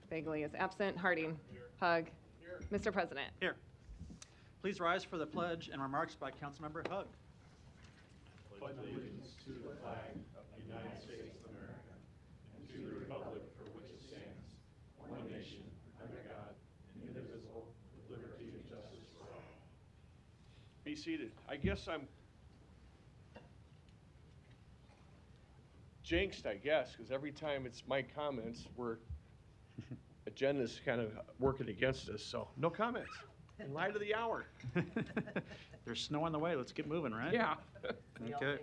Bagley is absent. Harding. Hug. Mr. President. Here. Please rise for the pledge and remarks by Councilmember Hug. Pledge allegiance to the flag of the United States of America and to the republic for which it stands, one nation, under God, indivisible, with liberty and justice for all. Be seated. I guess I'm jinxed, because every time it's my comments, agenda's kind of working against us, so no comments. In light of the hour. There's snow on the way. Let's get moving, right? Yeah. Okay.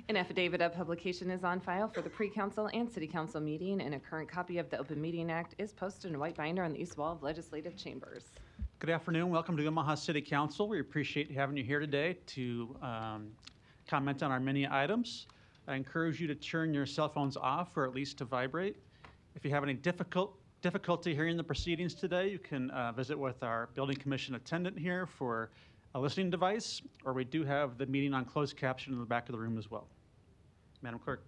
An affidavit of publication is on file for the pre-council and city council meeting, and a current copy of the Open Meeting Act is posted in a white binder on the east wall of legislative chambers. Good afternoon. Welcome to Omaha City Council. We appreciate having you here today to comment on our many items. I encourage you to turn your cell phones off or at least to vibrate. If you have any difficulty hearing the proceedings today, you can visit with our building commission attendant here for a listening device, or we do have the meeting on closed caption in the back of the room as well. Madam Clerk.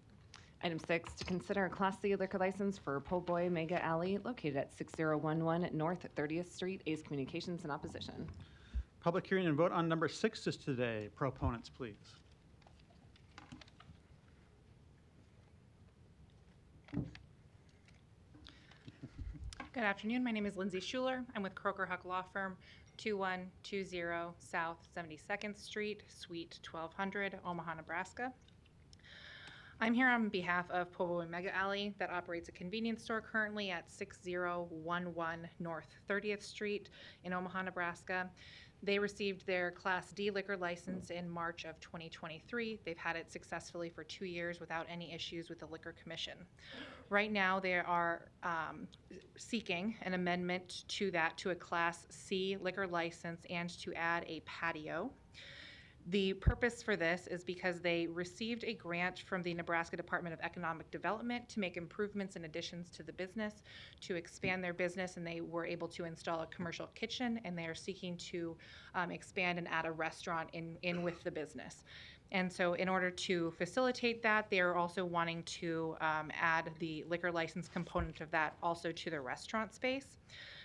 Item 6, to consider a Class C liquor license for Po' Boy Mega Alley located at 6011 North 30th Street. A's Communications in opposition. Public hearing and vote on number 6 is today. Proponents, please. Good afternoon. My name is Lindsay Schuler. I'm with Croker Huck Law Firm, 2120 South 72nd Street, Suite 1200, Omaha, Nebraska. I'm here on behalf of Po' Boy Mega Alley that operates a convenience store currently at 6011 North 30th Street in Omaha, Nebraska. They received their Class D liquor license in March of 2023. They've had it successfully for 2 years without any issues with the Liquor Commission. Right now, they are seeking an amendment to that to a Class C liquor license and to add a patio. The purpose for this is because they received a grant from the Nebraska Department of Economic Development to make improvements and additions to the business, to expand their business, and they were able to install a commercial kitchen, and they are seeking to expand and add a restaurant in with the business. And so in order to facilitate that, they're also wanting to add the liquor license component of that also to the restaurant space.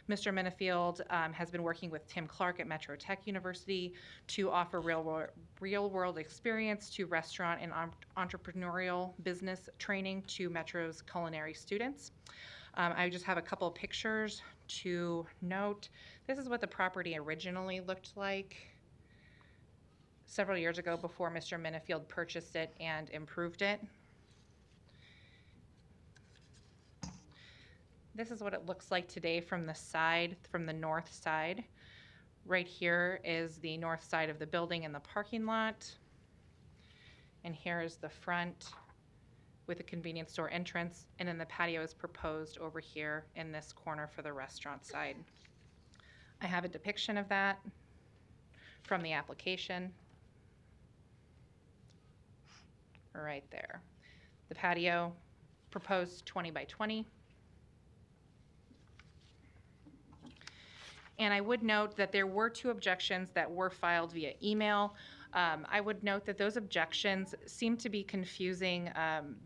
Mr. Minifield has been working with Tim Clark at Metro Tech University to offer real-world experience to restaurant and entrepreneurial business training to Metro's culinary students. I just have a couple of pictures to note. This is what the property originally looked like several years ago before Mr. Minifield purchased it and improved it. This is what it looks like today from the side, from the north side. Right here is the north side of the building and the parking lot. And here is the front with a convenience store entrance. And then the patio is proposed over here in this corner for the restaurant side. I have a depiction of that from the application. Right there. The patio proposed 20 by 20. And I would note that there were 2 objections that were filed via email. I would note that those objections seem to be confusing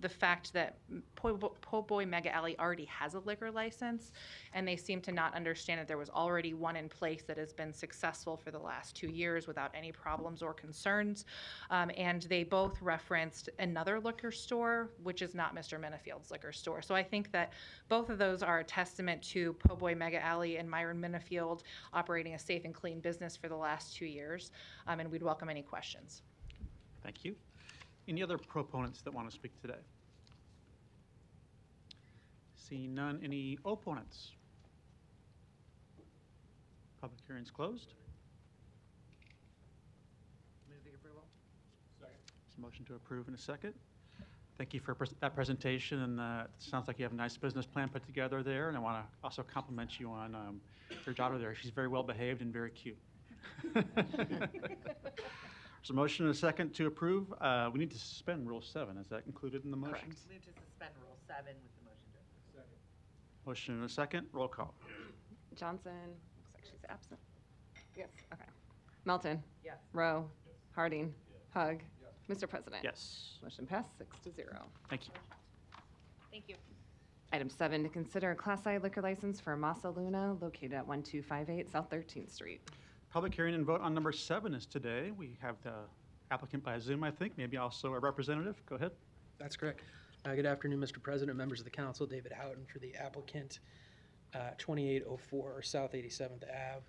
the fact that Po' Boy Mega Alley already has a liquor license, and they seem to not understand that there was already one in place that has been successful for the last 2 years without any problems or concerns. And they both referenced another liquor store, which is not Mr. Minifield's liquor store. So I think that both of those are a testament to Po' Boy Mega Alley and Myron Minifield operating a safe and clean business for the last 2 years. And we'd welcome any questions. Thank you. Any other proponents that want to speak today? Seeing none, any opponents? Public hearing's closed. Move the approval. Second. There's a motion to approve in a second. Thank you for that presentation, and it sounds like you have a nice business plan put together there, and I want to also compliment you on your daughter there. She's very well behaved and very cute. There's a motion and a second to approve. We need to suspend Rule 7. Is that included in the motion? Correct. Move to suspend Rule 7 with the motion to approve. Second. Motion and a second. Roll call. Johnson, looks like she's absent. Yes, okay. Melton. Yes. Rowe. Harding. Hug. Mr. President. Yes. Motion passed 6-0. Thank you. Thank you. Item 7, to consider a Class I liquor license for Masa Luna located at 1258 South 13th Street. Public hearing and vote on number 7 is today. We have the applicant by Zoom, I think, maybe also a representative. Go ahead. That's correct. Good afternoon, Mr. President, members of the council. David Houghton for the applicant, 2804 South 87th Ave.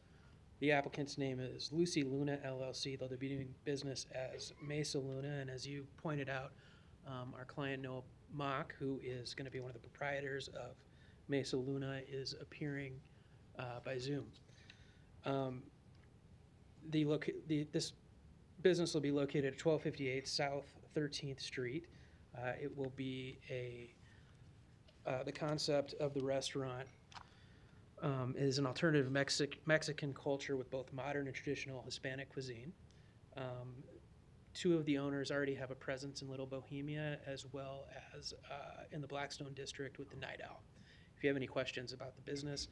The applicant's name is Lucy Luna LLC, though they're doing business as Mesa Luna. And as you pointed out, our client Noah Mock, who is going to be one of the proprietors of Mesa Luna, is appearing by Zoom. This business will be located at 1258 South 13th Street. It will be the concept of the restaurant is an alternative Mexican culture with both modern and traditional Hispanic cuisine. Two of the owners already have a presence in Little Bohemia as well as in the Blackstone district with the Night Owl. If you have any questions about the business,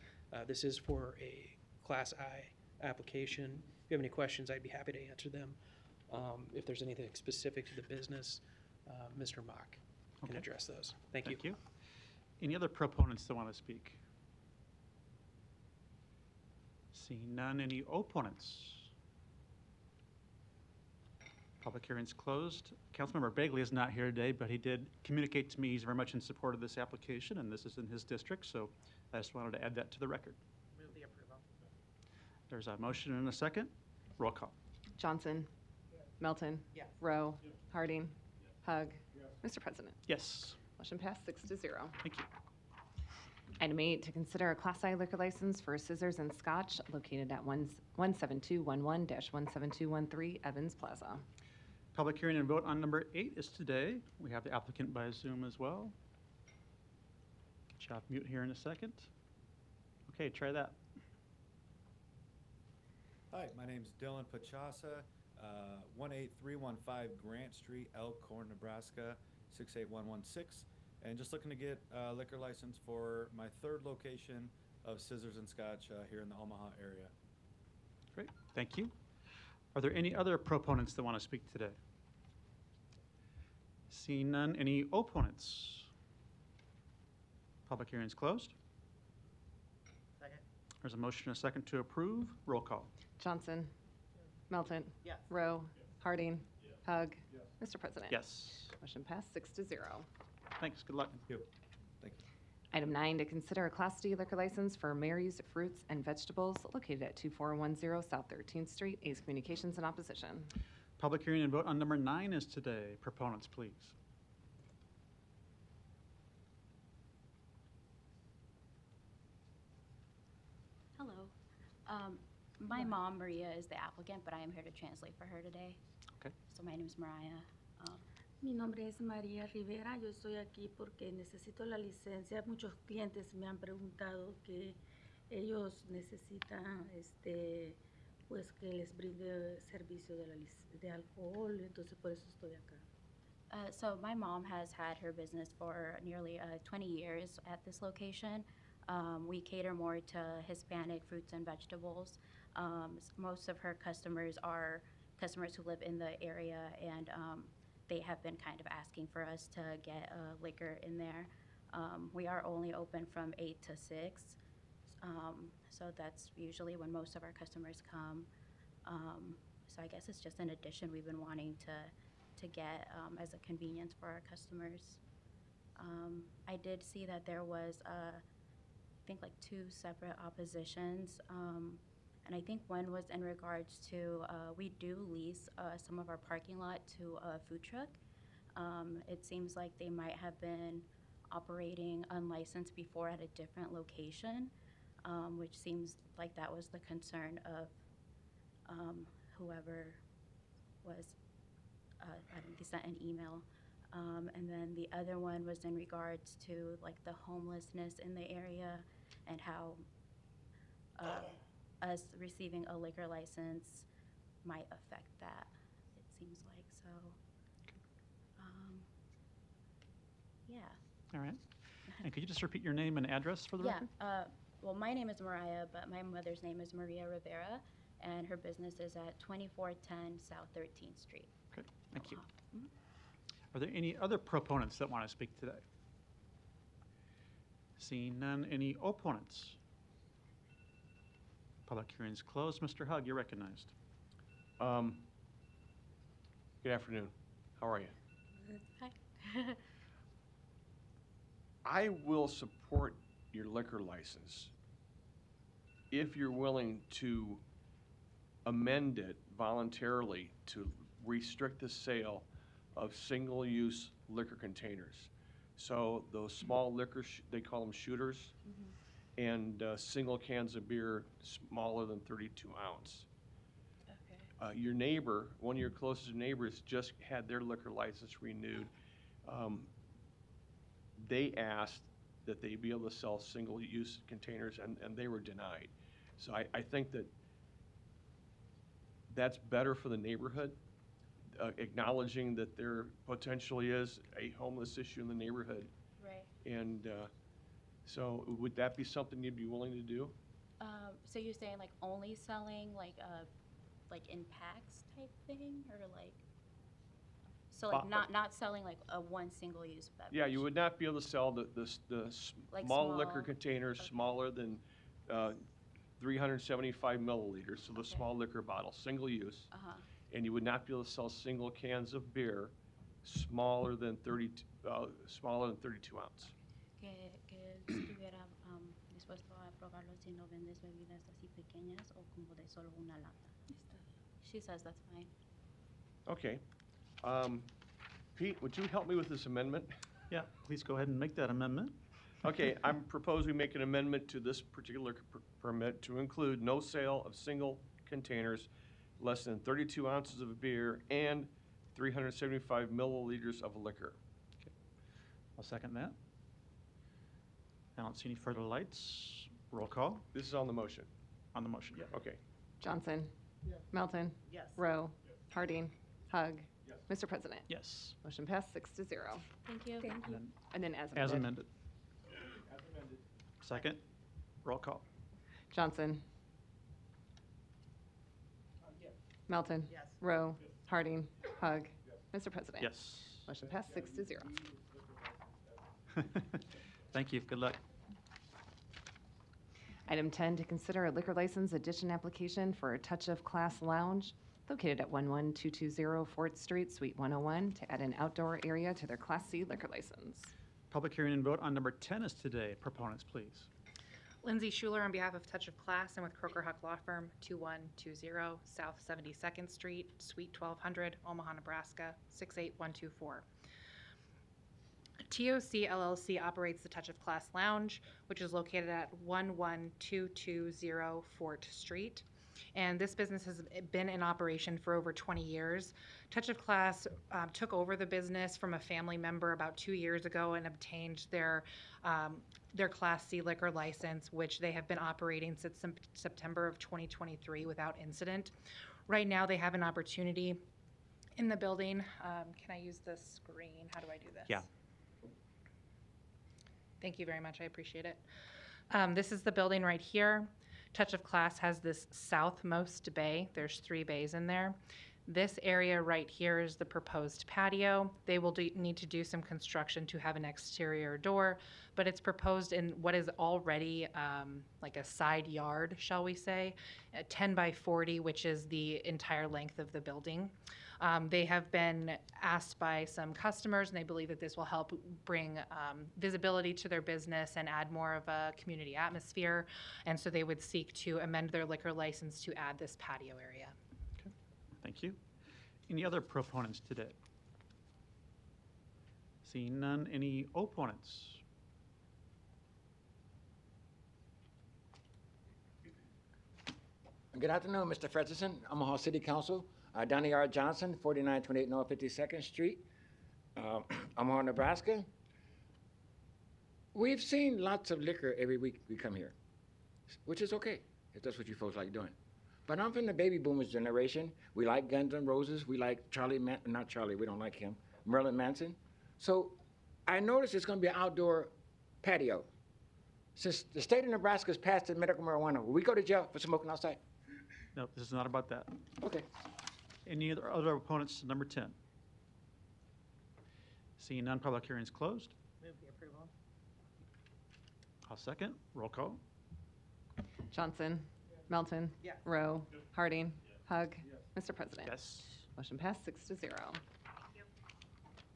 this is for a Class I application. If you have any questions, I'd be happy to answer them. If there's anything specific to the business, Mr. Mock can Okay. address those. Thank you. Thank you. Any other proponents that want to speak? Seeing none, any opponents? Public hearing's closed. Councilmember Bagley is not here today, but he did communicate to me he's very much in support of this application, and this is in his district, so I just wanted to add that to the record. Move the approval. There's a motion and a second. Roll call. Johnson. Melton. Yes. Rowe. Harding. Hug. Mr. President. Yes. Motion passed 6-0. Thank you. Item 8, to consider a Class I liquor license for Scissors and Scotch located at 17211-17213 Evans Plaza. Public hearing and vote on number 8 is today. We have the applicant by Zoom as well. Get you off mute here in a second. Okay, try that. Hi, my name's Dylan Pachasa, 18315 Grant Street, Elkhorn, Nebraska, 68116. And just looking to get a liquor license for my third location of Scissors and Scotch here in the Omaha area. Great, thank you. Are there any other proponents that want to speak today? Seeing none, any opponents? Public hearing is closed. Second. There's a motion and a second to approve. Roll call. Johnson. Melton. Yes. Rowe. Harding. Hug. Mr. President. Yes. Motion passed 6-0. Thanks, good luck. Thank you. Thank you. Item 9, to consider a Class D liquor license for Mary's Fruits and Vegetables located at 2410 South 13th Street. A's Communications in opposition. Public hearing and vote on number 9 is today. Proponents, please. Hello. My mom, Maria, is the applicant, but I am here to translate for her today. Okay. So my name is Mariah. Mi nombre es María Rivera, yo estoy aquí porque necesito la licencia. Muchos clientes me han preguntado que ellos necesitan pues que les brinde servicio de alcohol, entonces por eso estoy acá. So my mom has had her business for nearly 20 years at this location. We cater more to Hispanic fruits and vegetables. Most of her customers are customers who live in the area, and they have been kind of asking for us to get liquor in there. We are only open from 8 to 6, so that's usually when most of our customers come. So I guess it's just an addition we've been wanting to get as a convenience for our customers. I did see that there was, I think, like 2 separate oppositions. And I think one was in regards to, we do lease some of our parking lot to a food truck. It seems like they might have been operating unlicensed before at a different location, which seems like that was the concern of whoever was, I think they sent an email. And then the other one was in regards to like the homelessness in the area and how us receiving a liquor license might affect that, it seems like. So, yeah. All right. And could you just repeat your name and address for the record? Well, my name is Mariah, but my mother's name is Maria Rivera, and her business is at 2410 South 13th Street. Okay, thank you. Mhm. Are there any other proponents that want to speak today? Seeing none, any opponents? Public hearing is closed. Mr. Hug, you're recognized. Good afternoon. How are you? Hi. I will support your liquor license if you're willing to amend it voluntarily to restrict the sale of single-use liquor containers. So those small liquor, they call them shooters, and single cans of beer smaller than 32 ounce. Okay. Your neighbor, one of your closest neighbors, just had their liquor license renewed. They asked that they be able to sell single-use containers, and they were denied. So I think that that's better for the neighborhood, acknowledging that there potentially is a homeless issue in the neighborhood. Right. And so would that be something you'd be willing to do? So you're saying like only selling like in packs type thing, or like, so like not selling like a one single use beverage? Yeah, you would not be able to sell the Like small liquor small, containers okay. smaller than 375 milliliters, so the Okay. small liquor bottle, single use. And you would not be able to sell single cans of beer smaller than 32 ounce. Que estuviera dispuesto a probarlo si no vendes bebidas así pequeñas o como de solo una lata. She says that's fine. Okay. Pete, would you help me with this amendment? Yeah, please go ahead and make that amendment. Okay, I'm proposing we make an amendment to this particular permit to include no sale of single containers less than 32 ounces of beer and 375 milliliters of liquor. I'll second that. I don't see any further lights. Roll call This is on the motion. on the motion. Yeah. Okay. Johnson. Melton. Yes. Rowe. Harding. Hug. Mr. President. Yes. Motion passed 6-0. Thank you. Thank you. And then as As amended. amended. Second. Roll call. Johnson. Melton. Yes. Rowe. Harding. Hug. Mr. President. Yes. Motion passed 6-0. Thank you. Good luck. Item 10, to consider a liquor license addition application for a Touch of Class Lounge located at 11220 4th Street, Suite 101, to add an outdoor area to their Class C liquor license. Public hearing and vote on number 10 is today. Proponents, please. Lindsay Schuler on behalf of Touch of Class and with Croker Huck Law Firm, 2120 South 72nd Street, Suite 1200, Omaha, Nebraska, 68124. TOC LLC operates the Touch of Class Lounge, which is located at 11220 Fort Street. And this business has been in operation for over 20 years. Touch of Class took over the business from a family member about 2 years ago and obtained their Class C liquor license, which they have been operating since September of 2023 without incident. Right now, they have an opportunity in the building. Can I use the screen? How do I do this? Yeah. Thank you very much. I appreciate it. This is the building right here. Touch of Class has this southmost bay. There's 3 bays in there. This area right here is the proposed patio. They will need to do some construction to have an exterior door, but it's proposed in what is already like a side yard, shall we say, 10 by 40, which is the entire length of the building. They have been asked by some customers, and they believe that this will help bring visibility to their business and add more of a community atmosphere. And so they would seek to amend their liquor license to add this patio area. Okay. Thank you. Any other proponents today? Seeing none, any opponents? Good afternoon, Mr. Frederickson, Omaha City Council. Donnie R. Johnson, 4928 North 52nd Street, Omaha, Nebraska. We've seen lots of liquor every week we come here, which is okay, if that's what you folks like doing. But I'm from the baby boomers generation. We like Guns N' Roses. We like not Charlie, we don't like him, Marilyn Manson. So I noticed it's gonna be an outdoor patio. Since the state of Nebraska has passed the medical marijuana, will we go to jail for smoking outside? No, this is not about that. Okay. Any other opponents to number 10? Seeing none, public hearing is closed. Move the approval. I'll second. Roll call. Johnson. Melton. Yes. Rowe. Harding. Hug. Mr. President. Yes. Motion passed 6-0. Thank you.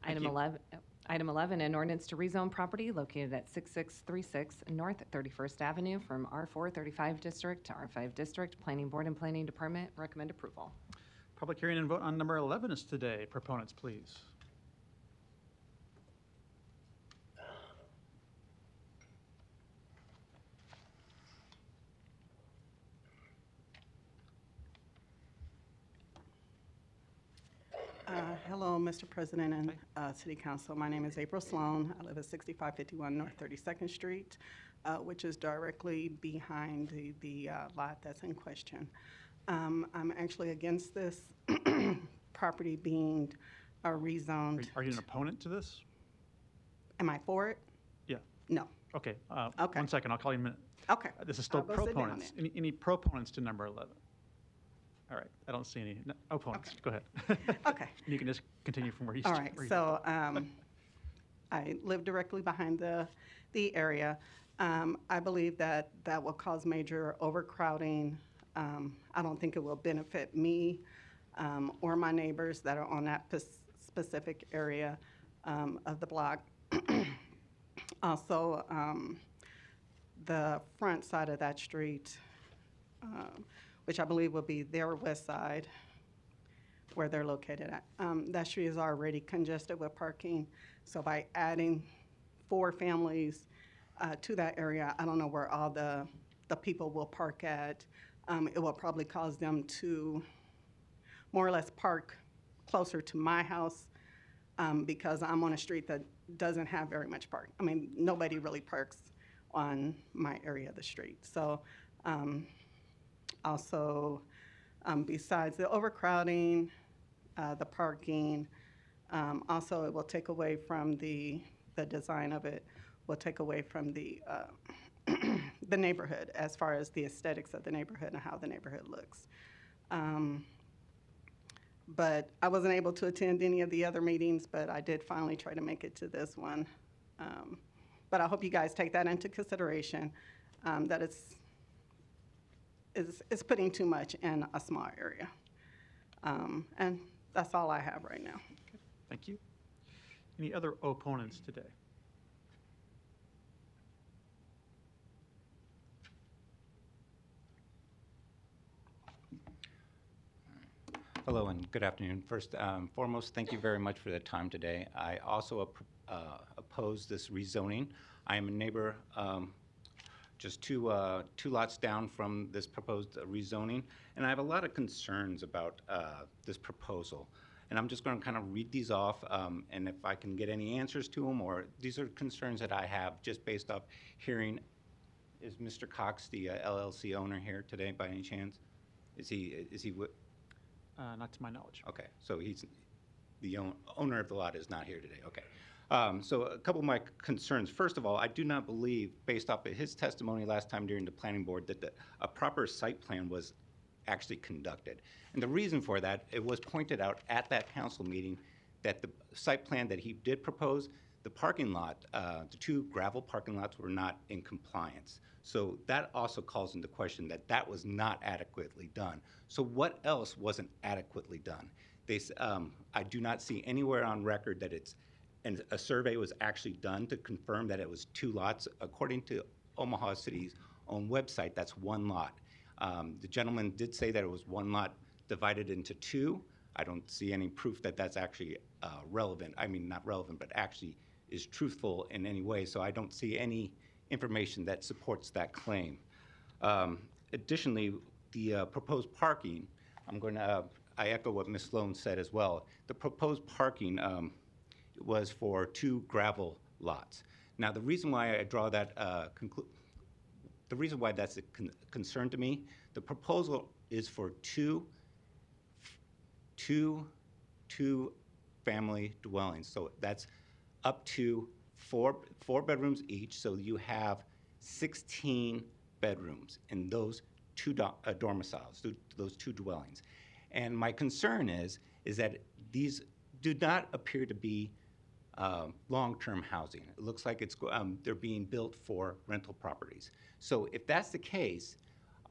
Item you. 11, Item 11, an ordinance to rezone property located at 6636 North 31st Avenue from R4 35 District to R5 District. Planning Board and Planning Department recommend approval. Public hearing and vote on number 11 is today. Proponents, please. Hello, Mr. President and City Council. My name is April Sloan. I live at 6551 North 32nd Street, which is directly behind the lot that's in question. I'm actually against this property being rezoned. Are you an opponent to this? Am I for it? Yeah. No. Okay. Okay. 1 second. I'll call you in a minute. Okay. This is still I'll go sit down proponents. then. Any proponents to number 11? All right. I don't see any opponents. Okay. Go ahead. Okay. You can just continue from where you All started. right, so I live directly behind the area. I believe that that will cause major overcrowding. I don't think it will benefit me or my neighbors that are on that specific area of the block. Also, the front side of that street, which I believe will be their west side, where they're located at. That street is already congested with parking, so by adding 4 families to that area, I don't know where all the people will park at. It will probably cause them to more or less park closer to my house because I'm on a street that doesn't have very much park. I mean, nobody really parks on my area of the street. So also, besides the overcrowding, the parking, also it will take away from the design of it, will take away from the the neighborhood as far as the aesthetics of the neighborhood and how the neighborhood looks. But I wasn't able to attend any of the other meetings, but I did finally try to make it to this one. But I hope you guys take that into consideration, that it's putting too much in a small area. And that's all I have right now. Thank you. Any other opponents today? Hello and good afternoon. First, foremost, thank you very much for the time today. I also oppose this rezoning. I am a neighbor just two lots down from this proposed rezoning, and I have a lot of concerns about this proposal. And I'm just going to kind of read these off, and if I can get any answers to them, or these are concerns that I have just based off hearing. Is Mr. Cox, the LLC owner, here today by any chance? Is he? Not to my knowledge. Okay, so he's the owner of the lot is not here today. Okay. So a couple of my concerns. First of all, I do not believe, based off of his testimony last time during the planning board, that a proper site plan was actually conducted. And the reason for that, it was pointed out at that council meeting that the site plan that he did propose, the parking lot, the 2 gravel parking lots were not in compliance. So that also calls into question that that was not adequately done. So what else wasn't adequately done? I do not see anywhere on record that and a survey was actually done to confirm that it was 2 lots. According to Omaha City's own website, that's 1 lot. The gentleman did say that it was 1 lot divided into 2. I don't see any proof that that's actually relevant. I mean, not relevant, but actually is truthful in any way. So I don't see any information that supports that claim. Additionally, the proposed parking, I echo what Ms. Sloan said as well. The proposed parking was for 2 gravel lots. Now, the reason why I draw that the reason why that's a concern to me, the proposal is for two family dwellings. So that's up to four bedrooms each. So you have 16 bedrooms in those 2 domiciles, those 2 dwellings. And my concern is that these do not appear to be long-term housing. It looks like they're being built for rental properties. So if that's the case,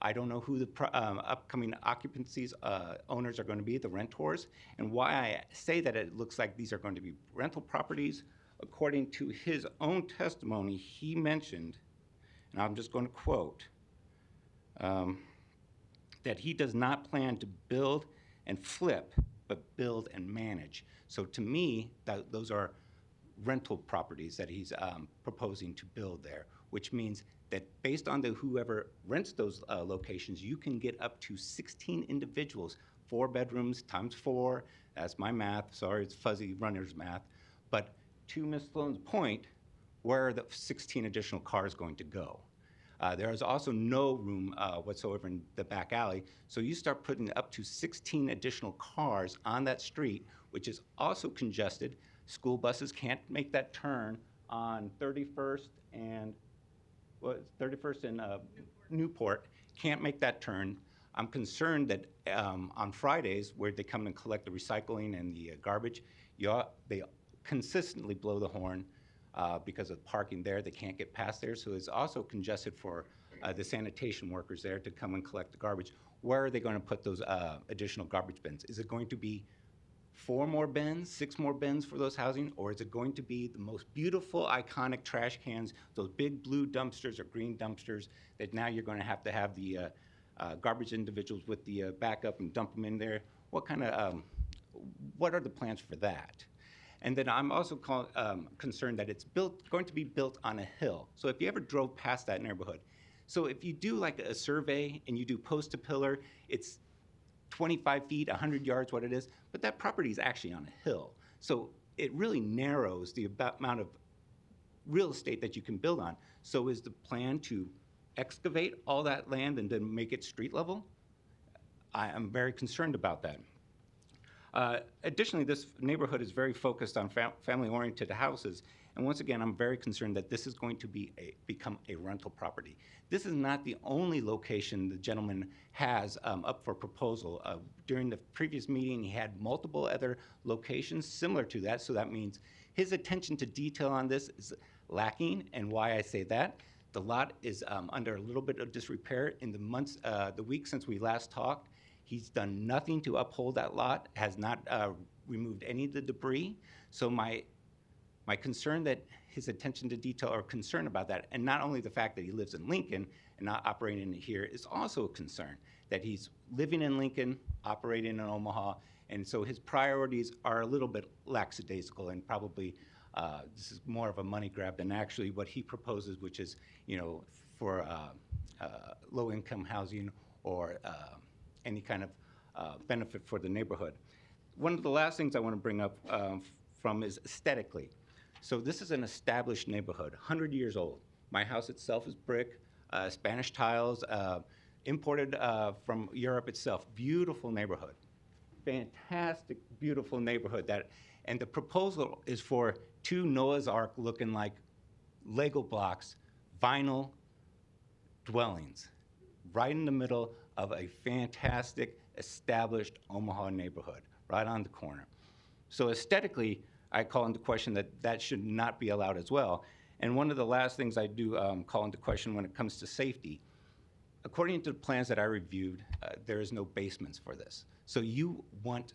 I don't know who the upcoming occupancies owners are going to be, the renters, and why I say that it looks like these are going to be rental properties. According to his own testimony, he mentioned, and I'm just going to quote, that he does not plan to build and flip, but build and manage. So to me, those are rental properties that he's proposing to build there, which means that based on whoever rents those locations, you can get up to 16 individuals, 4 bedrooms times 4. That's my math. Sorry, it's fuzzy runner's math. But to Ms. Sloan's point, where are the 16 additional cars going to go? There is also no room whatsoever in the back alley, so you start putting up to 16 additional cars on that street, which is also congested. School buses can't make that turn on 31st and Newport, can't make that turn. I'm concerned that on Fridays, where they come and collect the recycling and the garbage, they consistently blow the horn because of parking there. They can't get past there, so it's also congested for the sanitation workers there to come and collect the garbage. Where are they going to put those additional garbage bins? Is it going to be 4 more bins, 6 more bins for those housing, or is it going to be the most beautiful, iconic trash cans, those big blue dumpsters or green dumpsters that now you're going to have the garbage individuals with the backup and dump them in there? What are the plans for that? And then I'm also concerned that it's going to be built on a hill. So if you ever drove past that neighborhood, so if you do like a survey and you do post to pillar, it's 25 feet, 100 yards, what it is, but that property is actually on a hill. So it really narrows the amount of real estate that you can build on. So is the plan to excavate all that land and then make it street level? I am very concerned about that. Additionally, this neighborhood is very focused on family-oriented houses, and once again, I'm very concerned that this is going to become a rental property. This is not the only location the gentleman has up for proposal. During the previous meeting, he had multiple other locations similar to that, so that means his attention to detail on this is lacking, and why I say that, the lot is under a little bit of disrepair. In the week since we last talked, he's done nothing to uphold that lot, has not removed any of the debris. So my concern that his attention to detail or concern about that, and not only the fact that he lives in Lincoln and not operating here, is also a concern that he's living in Lincoln, operating in Omaha, and so his priorities are a little bit lackadaisical, and probably this is more of a money grab than actually what he proposes, which is, for low-income housing or any kind of benefit for the neighborhood. One of the last things I want to bring up from is aesthetically. So this is an established neighborhood, 100 years old. My house itself is brick, Spanish tiles, imported from Europe itself. Beautiful neighborhood. Fantastic, beautiful neighborhood. And the proposal is for 2 Noah's Ark looking like Lego blocks, vinyl dwellings, right in the middle of a fantastic, established Omaha neighborhood, right on the corner. So aesthetically, I call into question that should not be allowed as well. And one of the last things I do call into question when it comes to safety, according to the plans that I reviewed, there is no basements for this. So you want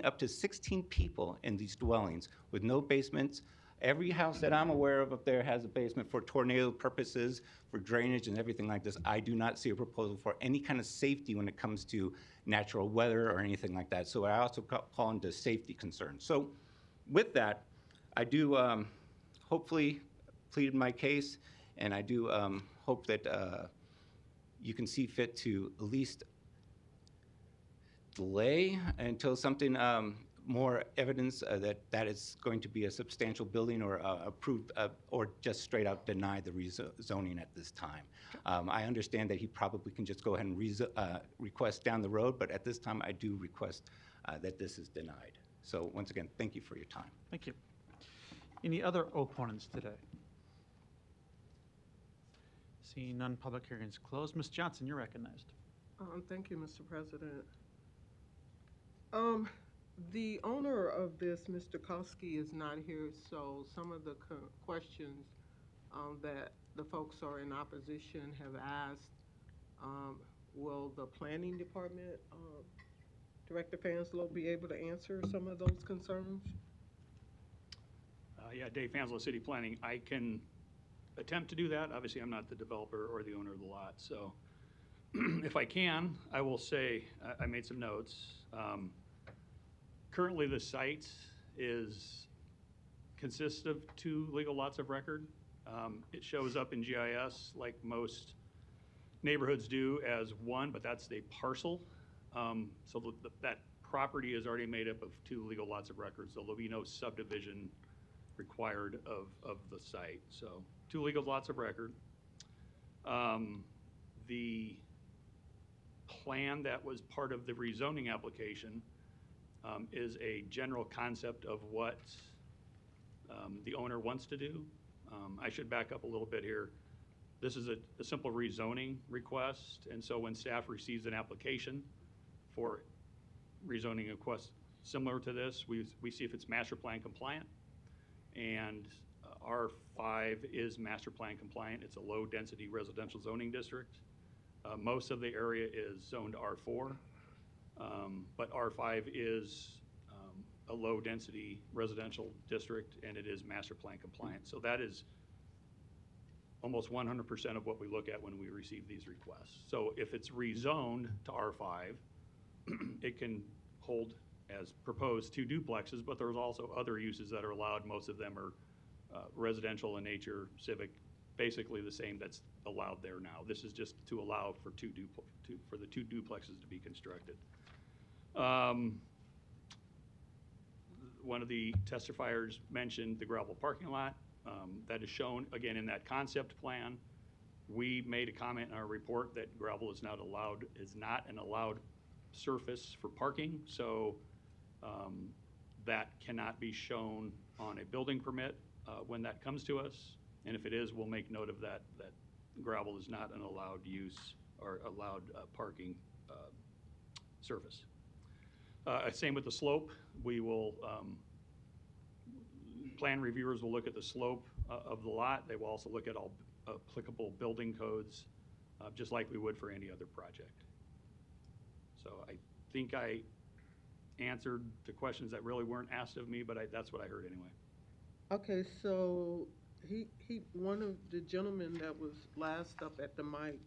up to 16 people in these dwellings with no basements. Every house that I'm aware of up there has a basement for tornado purposes, for drainage and everything like this. I do not see a proposal for any kind of safety when it comes to natural weather or anything like that. So I also call into safety concerns. So with that, I do hopefully plead my case, and I do hope that you can see fit to at least delay until something more evidence that is going to be a substantial building or approved, or just straight out deny the rezoning at this time. I understand that he probably can just go ahead and request down the road, but at this time I do request that this is denied. So once again, thank you for your time. Thank you. Any other opponents today? Seeing none, public hearings closed. Ms. Johnson, you're recognized. Thank you, Mr. President. The owner of this, Mr. Koski, is not here, so some of the questions that the folks are in opposition have asked, will the planning department, Director Fanslow, be able to answer some of those concerns? Yeah, Dave Fanslow, City Planning. I can attempt to do that. Obviously, I'm not the developer or the owner of the lot, so if I can, I will say, I made some notes. Currently, the site consists of 2 legal lots of record. It shows up in GIS like most neighborhoods do as one, but that's a parcel. So that property is already made up of 2 legal lots of record, so there'll be no subdivision required of the site. So 2 legal lots of record. The plan that was part of the rezoning application is a general concept of what the owner wants to do. I should back up a little bit here. This is a simple rezoning request, and so when staff receives an application for rezoning request similar to this, we see if it's master plan compliant, and R5 is master plan compliant. It's a low-density residential zoning district. Most of the area is zoned R4, but R5 is a low-density residential district, and it is master plan compliant. So that is almost 100% of what we look at when we receive these requests. So if it's rezoned to R5, it can hold as proposed 2 duplexes, but there's also other uses that are allowed. Most of them are residential in nature, civic, basically the same that's allowed there now. This is just to allow for the 2 duplexes to be constructed. One of the testifiers mentioned the gravel parking lot. That is shown again in that concept plan. We made a comment in our report that gravel is not an allowed surface for parking, so that cannot be shown on a building permit when that comes to us. And if it is, we'll make note of that gravel is not an allowed use or allowed parking surface. Same with the slope. We will, plan reviewers will look at the slope of the lot. They will also look at all applicable building codes, just like we would for any other project. So I think I answered the questions that really weren't asked of me, but that's what I heard anyway. Okay, so one of the gentlemen that was last up at the mic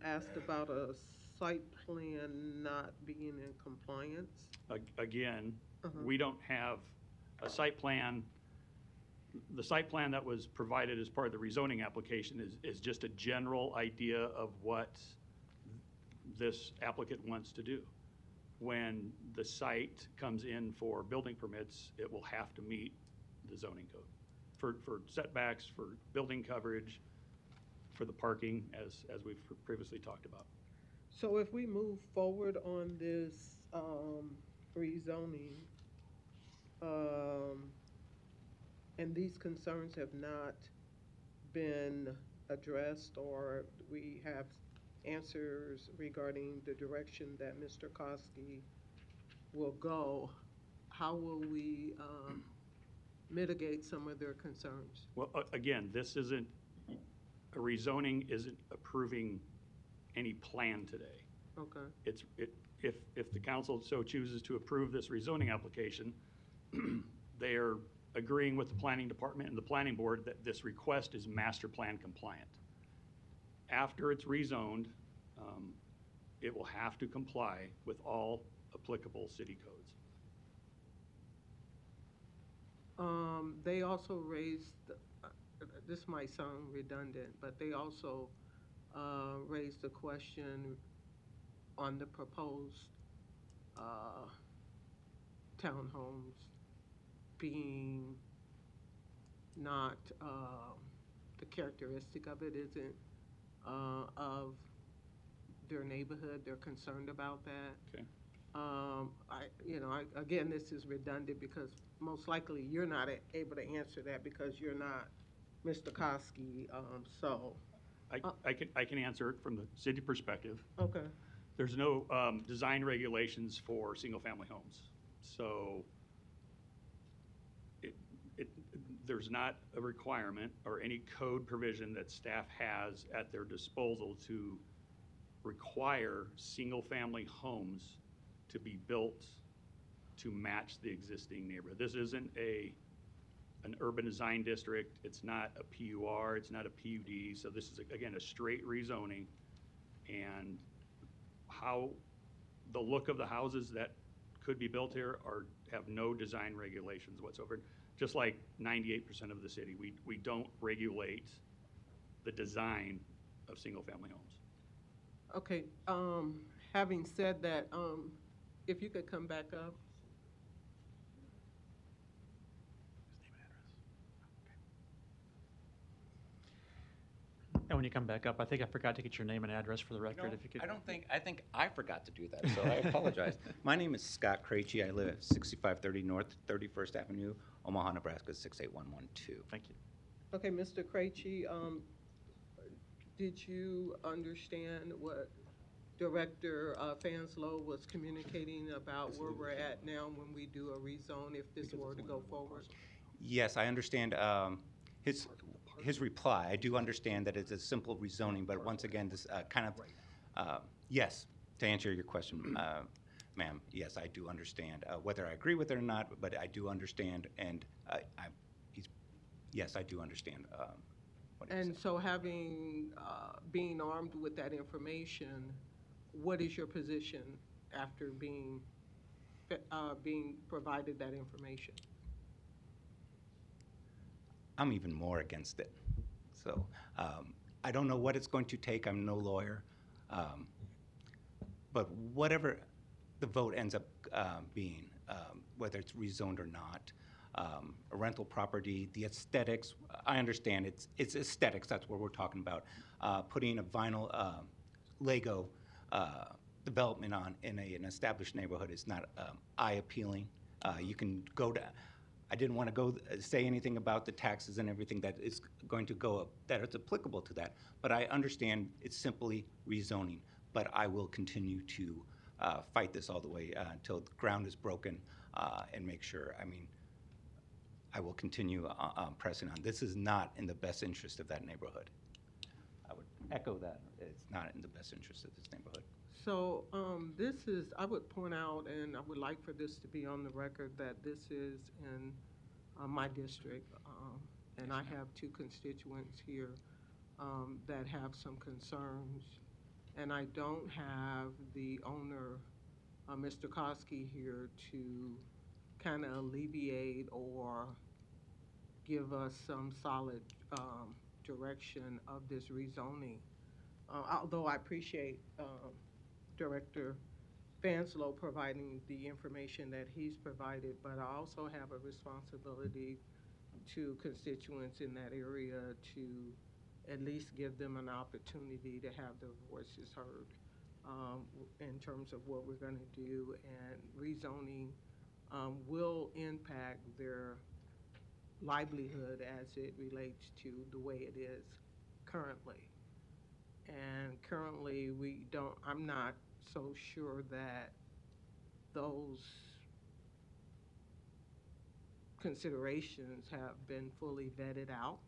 asked about a site plan not being in compliance. Again, we don't have a site plan. The site plan that was provided as part of the rezoning application is just a general idea of what this applicant wants to do. When the site comes in for building permits, it will have to meet the zoning code for setbacks, for building coverage, for the parking, as we've previously talked about. So if we move forward on this rezoning, and these concerns have not been addressed, or we have answers regarding the direction that Mr. Koski will go, how will we mitigate some of their concerns? Well, again, this isn't, a rezoning isn't approving any plan today. Okay. If the council so chooses to approve this rezoning application, they are agreeing with the planning department and the planning board that this request is master plan compliant. After it's rezoned, it will have to comply with all applicable city codes. They also raised, this might sound redundant, but they also raised a question on the proposed townhomes being not, the characteristic of it isn't of their neighborhood. They're concerned about that. Okay. Again, this is redundant because most likely you're not able to answer that because you're not Mr. Koski, so. I can answer it from the city perspective. Okay. There's no design regulations for single-family homes. So there's not a requirement or any code provision that staff has at their disposal to require single-family homes to be built to match the existing neighborhood. This isn't an urban design district. It's not a PUR. It's not a PUD. So this is, again, a straight rezoning. And how the look of the houses that could be built here have no design regulations whatsoever. Just like 98% of the city, we don't regulate the design of single-family homes. Okay, having said that, if you could come back up. And when you come back up, I think I forgot to get your name and address for the record. If you could. I think I forgot to do that, so I apologize. My name is Scott Krejci. I live at 6530 North 31st Avenue, Omaha, Nebraska 68112. Thank you. Okay, Mr. Krejci, did you understand what Director Fanslow was communicating about where we're at now when we do a rezone if this were to go forward? Yes, I understand his reply. I do understand that it's a simple rezoning, but once again, this yes, to answer your question, ma'am, yes, I do understand. Whether I agree with it or not, but I do understand, and yes, I do understand what he's saying. And so being armed with that information, what is your position after being provided that information? I'm even more against it. So I don't know what it's going to take. I'm no lawyer. But whatever the vote ends up being, whether it's rezoned or not, a rental property, the aesthetics, I understand it's aesthetics, that's what we're talking about. Putting a vinyl Lego development on in an established neighborhood is not eye appealing. You can go to, I didn't want to say anything about the taxes and everything that is going to go up, that it's applicable to that. But I understand it's simply rezoning. But I will continue to fight this all the way until the ground is broken and make sure. I mean, I will continue pressing on. This is not in the best interest of that neighborhood. I would echo that. It's not in the best interest of this neighborhood. So I would point out, and I would like for this to be on the record, that this is in my district, and I have two constituents here that have some concerns, and I don't have the owner, Mr. Koski, here to kind of alleviate or give us some solid direction of this rezoning. Although I appreciate Director Fanslow providing the information that he's provided, but I also have a responsibility to constituents in that area to at least give them an opportunity to have their voices heard in terms of what we're going to do. And rezoning will impact their livelihood as it relates to the way it is currently. And currently, I'm not so sure that those considerations have been fully vetted out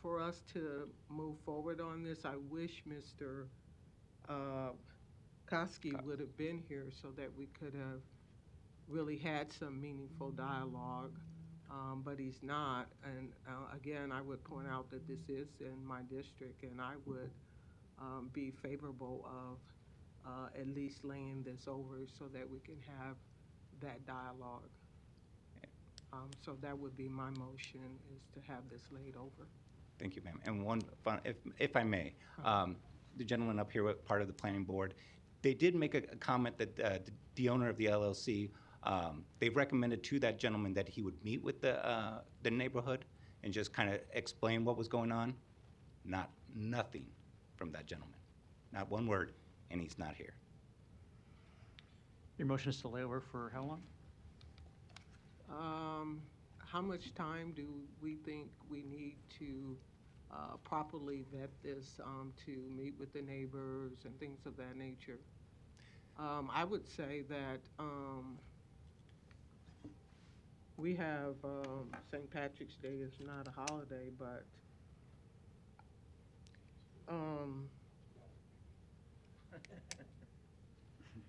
for us to move forward on this. I wish Mr. Koski would have been here so that we could have really had some meaningful dialogue, but he's not. And again, I would point out that this is in my district, and I would be favorable of at least laying this over so that we can have that dialogue. So that would be my motion, is to have this laid over. Thank you, ma'am. And one, if I may, the gentleman up here, part of the planning board, they did make a comment that the owner of the LLC, they recommended to that gentleman that he would meet with the neighborhood and just kind of explain what was going on. Nothing from that gentleman. Not one word, and he's not here. Your motion is to lay over for how long? How much time do we think we need to properly vet this, to meet with the neighbors and things of that nature? I would say that We have, St. Patrick's Day is not a holiday, but,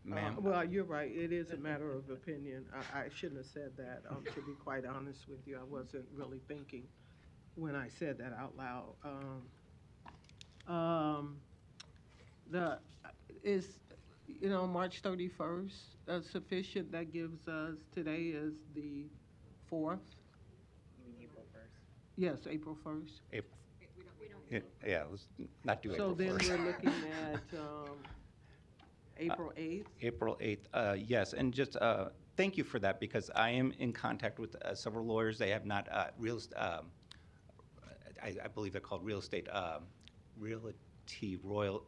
Ma'am? well, you're right, it is a matter of opinion. I shouldn't have said that, to be quite honest with you. I wasn't really thinking when I said that out loud. The, is, March 31st sufficient? That gives us, today is the 4th? April 1st. Yes, April 1st. April. Yeah, let's not do So April then 1st. we're looking at April 8th? April 8th, yes, and just thank you for that, because I am in contact with several lawyers. They have not, I believe they're called real estate, realty royal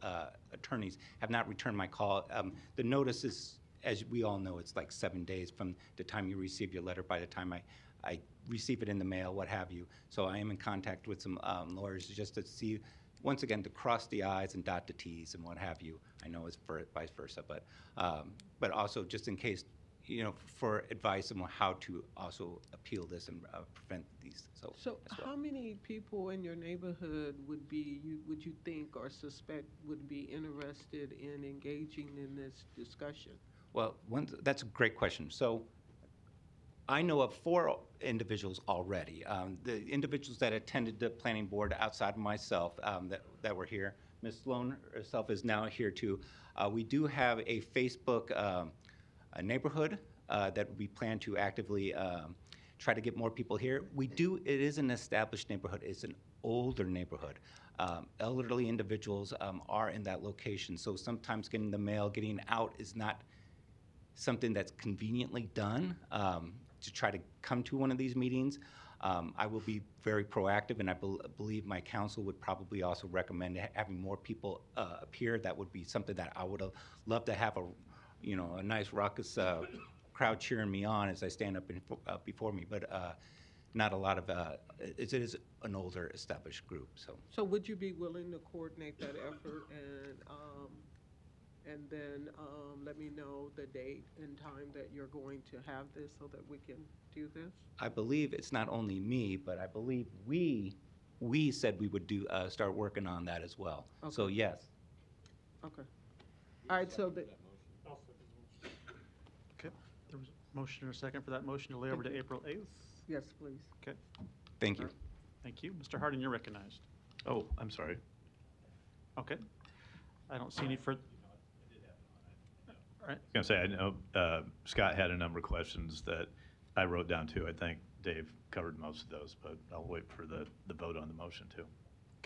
attorneys, have not returned my call. The notice is, as we all know, it's like 7 days from the time you receive your letter by the time I receive it in the mail, what have you. So I am in contact with some lawyers just to see, once again, to cross the i's and dot the t's and what have you. I know it's for vice versa, but also just in case, for advice on how to also appeal this and prevent these. So as well. How many people in your neighborhood would you think or suspect would be interested in engaging in this discussion? Well, that's a great question. So I know of 4 individuals already. The individuals that attended the planning board outside of myself that were here. Ms. Sloan herself is now here too. We do have a Facebook a neighborhood that we plan to actively try to get more people here. It is an established neighborhood. It's an older neighborhood. Elderly individuals are in that location. So sometimes getting the mail, getting out is not something that's conveniently done. To try to come to one of these meetings. I will be very proactive, and I believe my council would probably also recommend having more people appear. That would be something that I would have loved to have a nice raucous crowd cheering me on as I stand up before me, but not a lot of, it is an older established group, so. So would you be willing to coordinate that effort and then let me know the date and time that you're going to have this so that we can do this? I believe it's not only me, but I believe we said we would start working on that as well. Okay. So yes. Okay. All right, so Okay, there was a motion and a second for that motion to lay over to April 8th. yes, please. Okay, Thank you. thank you. Mr. Harding, you're recognized. Oh, I'm sorry. Okay. I don't see any further. All right, I was going to say, I know Scott had a number of questions that I wrote down too. I think Dave covered most of those, but I'll wait for the vote on the motion too.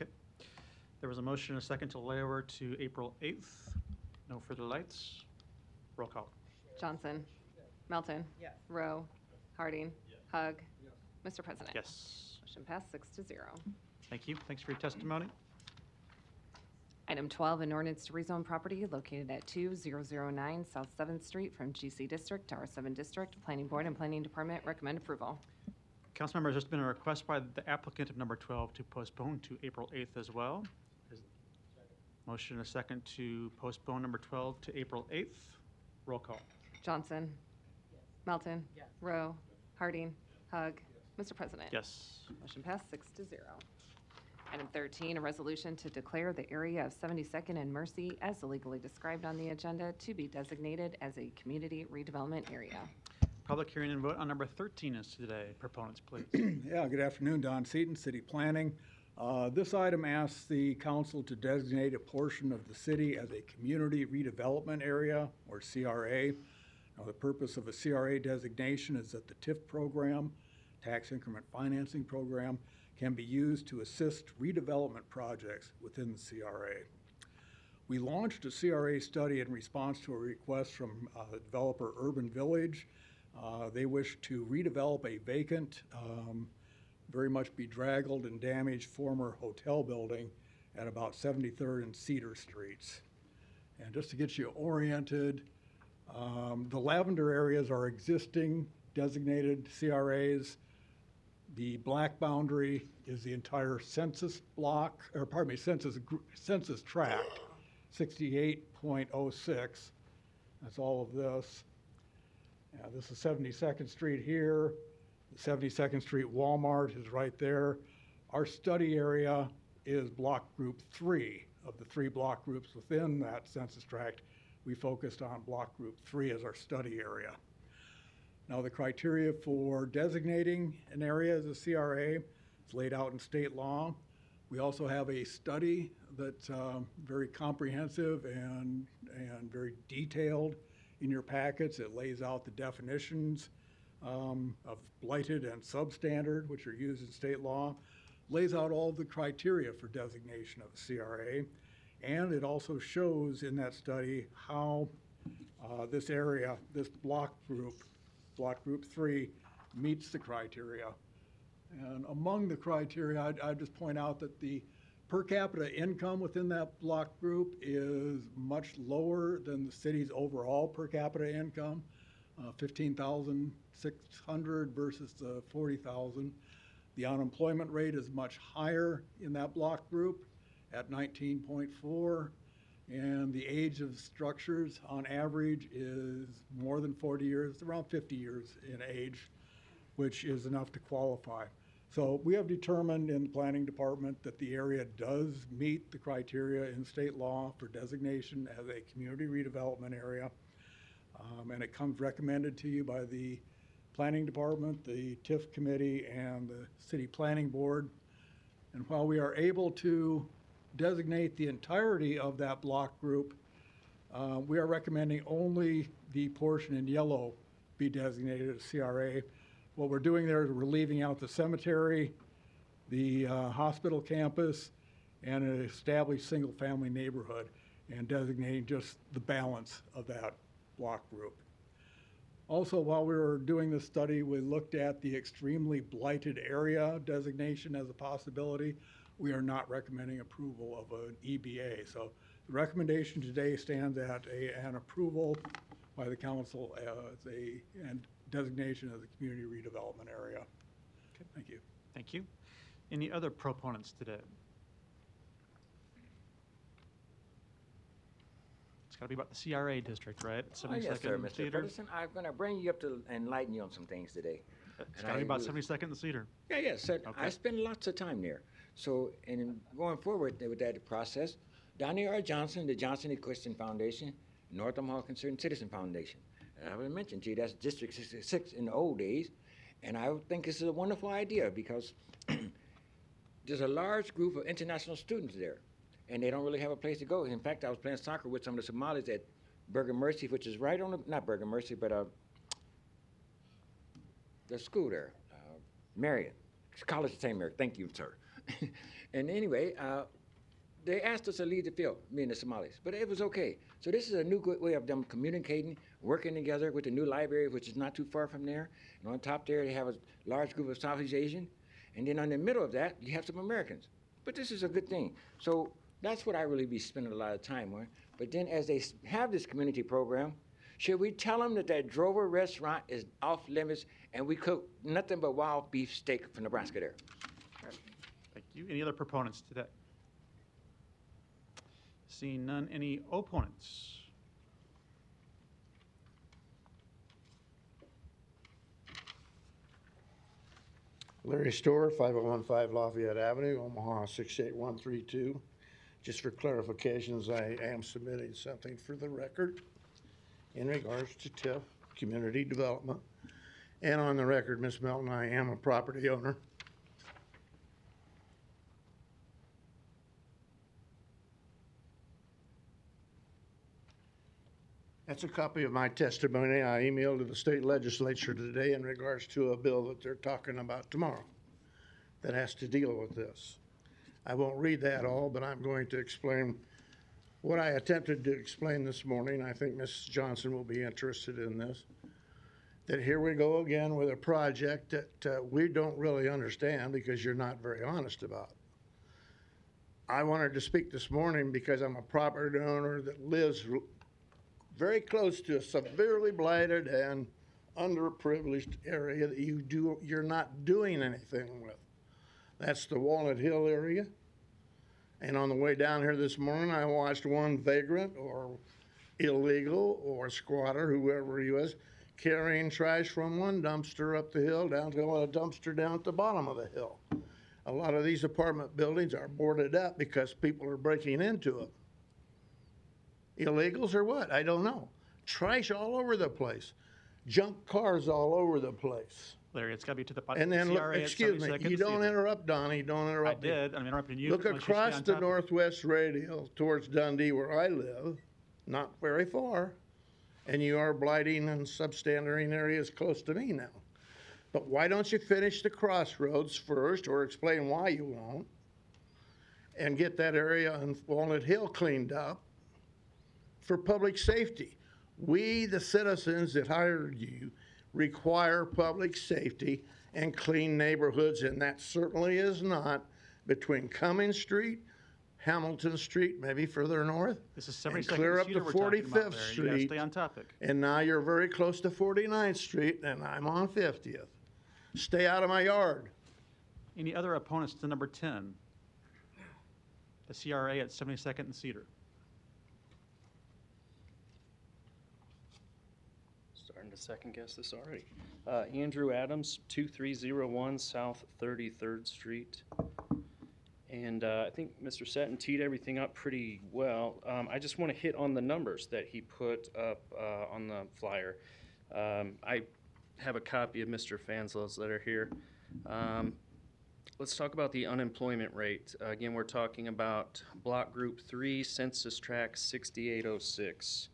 okay. There was a motion and a second to lay over to April 8th. No further lights. Roll call. Johnson. Melton. Yes. Rowe. Harding. Hug. Mr. President. Yes. Motion passed 6-0. Thank you. Thanks for your testimony. Item 12, an ordinance to rezone property located at 2009 South 7th Street from GC District to R7 District. Planning Board and Planning Department recommend approval. Council members, there's been a request by the applicant of number 12 to postpone to April 8th as well. Motion and a second to postpone number 12 to April 8th. Roll call. Johnson. Melton. Yes. Rowe. Harding. Hug. Mr. President. Yes. Motion passed 6-0. Item 13, a resolution to declare the area of 72nd and Mercy as illegally described on the agenda to be designated as a community redevelopment area. Public hearing and vote on number 13 is today. Proponents, please. Yeah, good afternoon, Don Seaton, City Planning. This item asks the council to designate a portion of the city as a community redevelopment area, or CRA. Now, the purpose of a CRA designation is that the TIF program, tax increment financing program, can be used to assist redevelopment projects within the CRA. We launched a CRA study in response to a request from the developer Urban Village. They wish to redevelop a vacant, very much bedraggled and damaged former hotel building at about 73rd and Cedar Streets. And just to get you oriented, the lavender areas are existing designated CRAs. The black boundary is the entire census block, or pardon me, census tract, 68.06. That's all of this. This is 72nd Street here. The 72nd Street Walmart is right there. Our study area is block group 3. Of the 3 block groups within that census tract, we focused on block group 3 as our study area. Now, the criteria for designating an area as a CRA is laid out in state law. We also have a study that's very comprehensive and very detailed in your packets. It lays out the definitions of blighted and substandard, which are used in state law, lays out all the criteria for designation of a CRA, and it also shows in that study how this area, this block group 3, meets the criteria. And among the criteria, I'd just point out that the per capita income within that block group is much lower than the city's overall per capita income, $15,600 versus the $40,000. The unemployment rate is much higher in that block group at 19.4, and the age of structures on average is more than 40 years, around 50 years in age, which is enough to qualify. So we have determined in the planning department that the area does meet the criteria in state law for designation as a community redevelopment area. And it comes recommended to you by the planning department, the TIF committee, and the city planning board. And while we are able to designate the entirety of that block group, we are recommending only the portion in yellow be designated as CRA. What we're doing there is we're leaving out the cemetery, the hospital campus, and an established single-family neighborhood, and designating just the balance of that block group. Also, while we were doing this study, we looked at the extremely blighted area designation as a possibility. We are not recommending approval of an EBA. So the recommendation today stands at an approval by the council as and designation as a community redevelopment area. Okay, thank you. Thank you. Any other proponents today? It's got to be about the CRA district, right? Yes, sir, Mr. Cedar. Ferguson. I'm going to bring you up to enlighten you on some things today. It's got to be about 72nd and Cedar. Yeah, yes, sir. Okay. I spend lots of time there. So, and going forward with that process, Donnie R. Johnson, the Johnson Equestrian Foundation, North Omaha Concerned Citizen Foundation. I would mention to you that's District 66 in the old days, and I would think this is a wonderful idea because there's a large group of international students there, and they don't really have a place to go. In fact, I was playing soccer with some of the Somalis at Bergen Mercy, which is right on the, not Bergen Mercy, but the school there, Marion, College of St. Mary. Thank you, sir. And anyway, they asked us to leave the field, me and the Somalis, but it was okay. So this is a new good way of them communicating, working together with the new library, which is not too far from there. And on top there, they have a large group of Southeast Asian. And then on the middle of that, you have some Americans. But this is a good thing. So that's what I really be spending a lot of time on. But then as they have this community program, should we tell them that Drover restaurant is off limits and we cook nothing but wild beef steak from Nebraska there? Thank you. Any other proponents today? Seeing none, any opponents? Larry Storr, 5015 Lafayette Avenue, Omaha 68132. Just for clarifications, I am submitting something for the record in regards to TIF, community development. And on the record, Ms. Melton, I am a property owner. That's a copy of my testimony I emailed to the state legislature today in regards to a bill that they're talking about tomorrow that has to deal with this. I won't read that all, but I'm going to explain what I attempted to explain this morning. I think Ms. Johnson will be interested in this. That here we go again with a project that we don't really understand because you're not very honest about. I wanted to speak this morning because I'm a property owner that lives very close to a severely blighted and underprivileged area that you're not doing anything with. That's the Walnut Hill area. And on the way down here this morning, I watched one vagrant or illegal or squatter, whoever he was, carrying trash from one dumpster up the hill down to a dumpster down at the bottom of the hill. A lot of these apartment buildings are boarded up because people are breaking into them. Illegals or what? I don't know. Trash all over the place. Junk cars all over the place. Larry, it's got to be to the And then, look, CRA at excuse me, 72nd you and don't Cedar. interrupt Donnie, don't I interrupt me. did. I'm interrupting you. Look unless you stay across on the topic. Northwest Radial towards Dundee where I live, not very far, and you are blighting and substandarding areas close to me now. But why don't you finish the crossroads first, or explain why you won't, and get that area on Walnut Hill cleaned up for public safety? We, the citizens that hired you, require public safety and clean neighborhoods, and that certainly is not between Cummings Street, Hamilton Street, maybe further north, This is and 72nd clear and up to Cedar we're talking about, 45th Larry. You got to Street. stay on topic. And now you're very close to 49th Street, and I'm on 50th. Stay out of my yard. Any other opponents to number 10? The CRA at 72nd and Cedar. Starting to second guess this already. Andrew Adams, 2301 South 33rd Street. And I think Mr. Seton teed everything up pretty well. I just want to hit on the numbers that he put up on the flyer. I have a copy of Mr. Fanslow's letter here. Let's talk about the unemployment rate. Again, we're talking about Block Group 3, Census Tract 6806.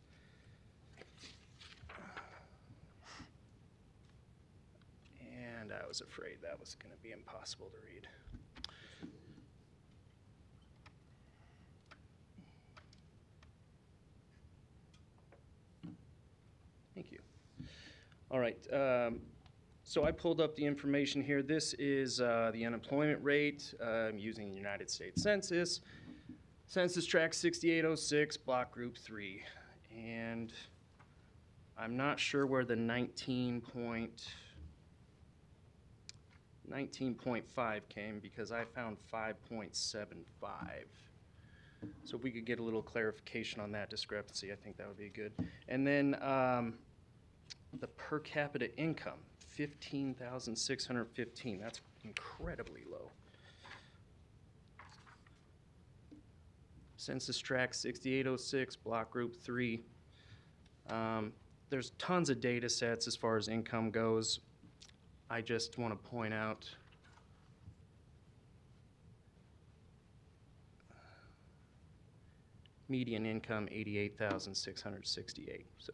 And I was afraid that was going to be impossible to read. Thank you. All right. So I pulled up the information here. This is the unemployment rate using the United States Census. Census Tract 6806, Block Group 3. And I'm not sure where the 19.5 came because I found 5.75. So if we could get a little clarification on that discrepancy, I think that would be good. And then the per capita income, 15,615. That's incredibly low. Census Tract 6806, Block Group 3. There's tons of data sets as far as income goes. I just want to point out median income 88,668. So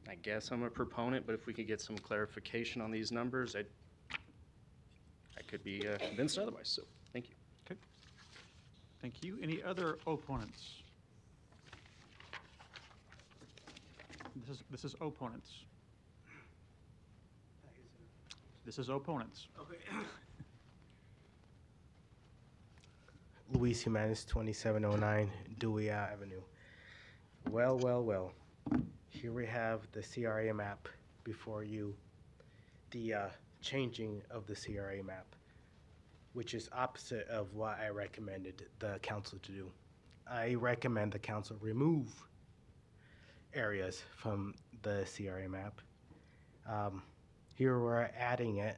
I guess I'm a proponent, but if we could get some clarification on these numbers, I could be convinced otherwise. So thank you. Okay. Thank you. Any other opponents? This is opponents. This is opponents. Okay. Luis Jimenez, 2709 Dewey Avenue. Well. Here we have the CRA map before you, the changing of the CRA map, which is opposite of what I recommended the council to do. I recommend the council remove areas from the CRA map. Here we're adding it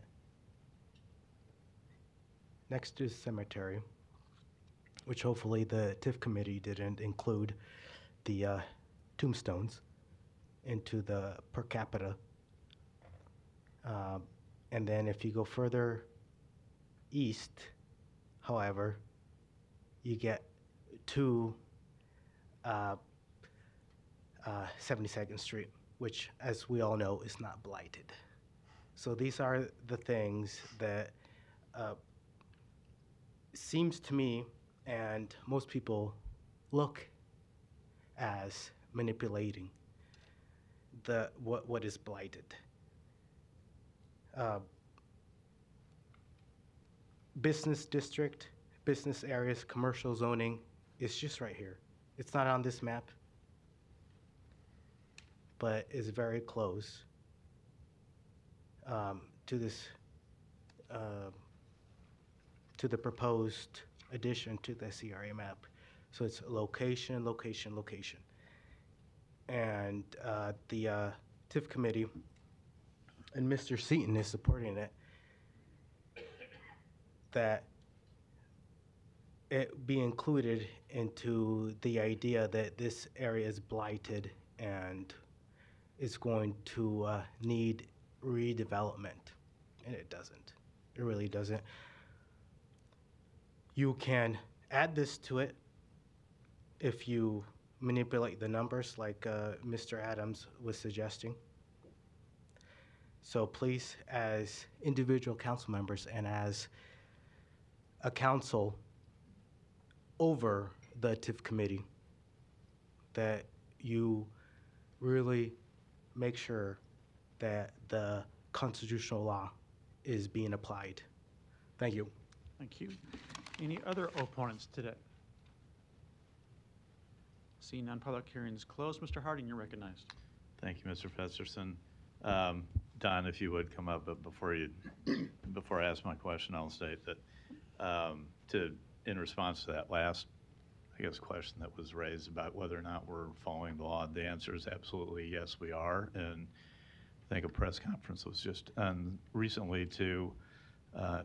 next to the cemetery, which hopefully the TIF committee didn't include the tombstones into the per capita. And then if you go further east, however, you get to 72nd Street, which, as we all know, is not blighted. So these are the things that seems to me, and most people look as manipulating what is blighted. Business district, business areas, commercial zoning is just right here. It's not on this map, but it's very close to this, to the proposed addition to the CRA map. So it's location, location, location. and the TIF committee, and Mr. Seaton is supporting it, that it be included into the idea that this area is blighted and is going to need redevelopment. And it doesn't. It really doesn't. You can add this to it if you manipulate the numbers like Mr. Adams was suggesting. So please, as individual council members and as a council over the TIF committee, that you really make sure that the constitutional law is being applied. Thank you. Thank you. Any other opponents today? Seeing none, public hearings closed. Mr. Harding, you're recognized. Thank you, Mr. Festerson. Don, if you would come up, but before I ask my question, I'll state that in response to that last, I guess, question that was raised about whether or not we're following the law, the answer is absolutely yes, we are. And I think a press conference was just done recently to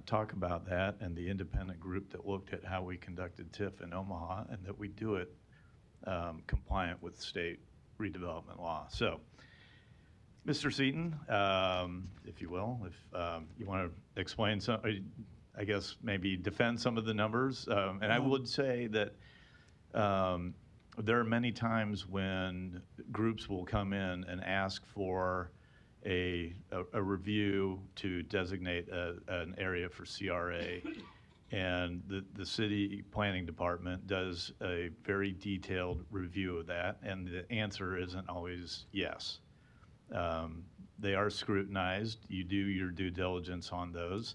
talk about that, and the independent group that looked at how we conducted TIF in Omaha, and that we do it compliant with state redevelopment law. So, Mr. Seaton, if you will, if you want to explain some, I guess maybe defend some of the numbers. And I would say that there are many times when groups will come in and ask for a review to designate an area for CRA, and the city planning department does a very detailed review of that, and the answer isn't always yes. They are scrutinized. You do your due diligence on those,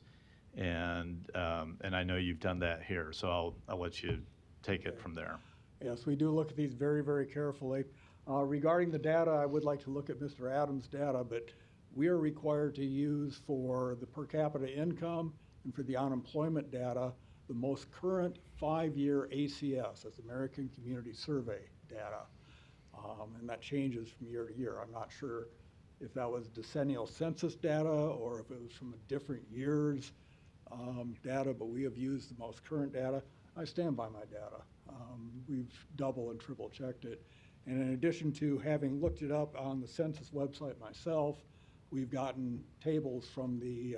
and I know you've done that here, so I'll let you take it from there. Yes, we do look at these very, very carefully. Regarding the data, I would like to look at Mr. Adams' data, but we are required to use for the per capita income and for the unemployment data, the most current 5-year ACS, that's American Community Survey data. And that changes from year to year. I'm not sure if that was decennial census data or if it was from a different year's data, but we have used the most current data. I stand by my data. We've double and triple checked it. And in addition to having looked it up on the census website myself, we've gotten tables from the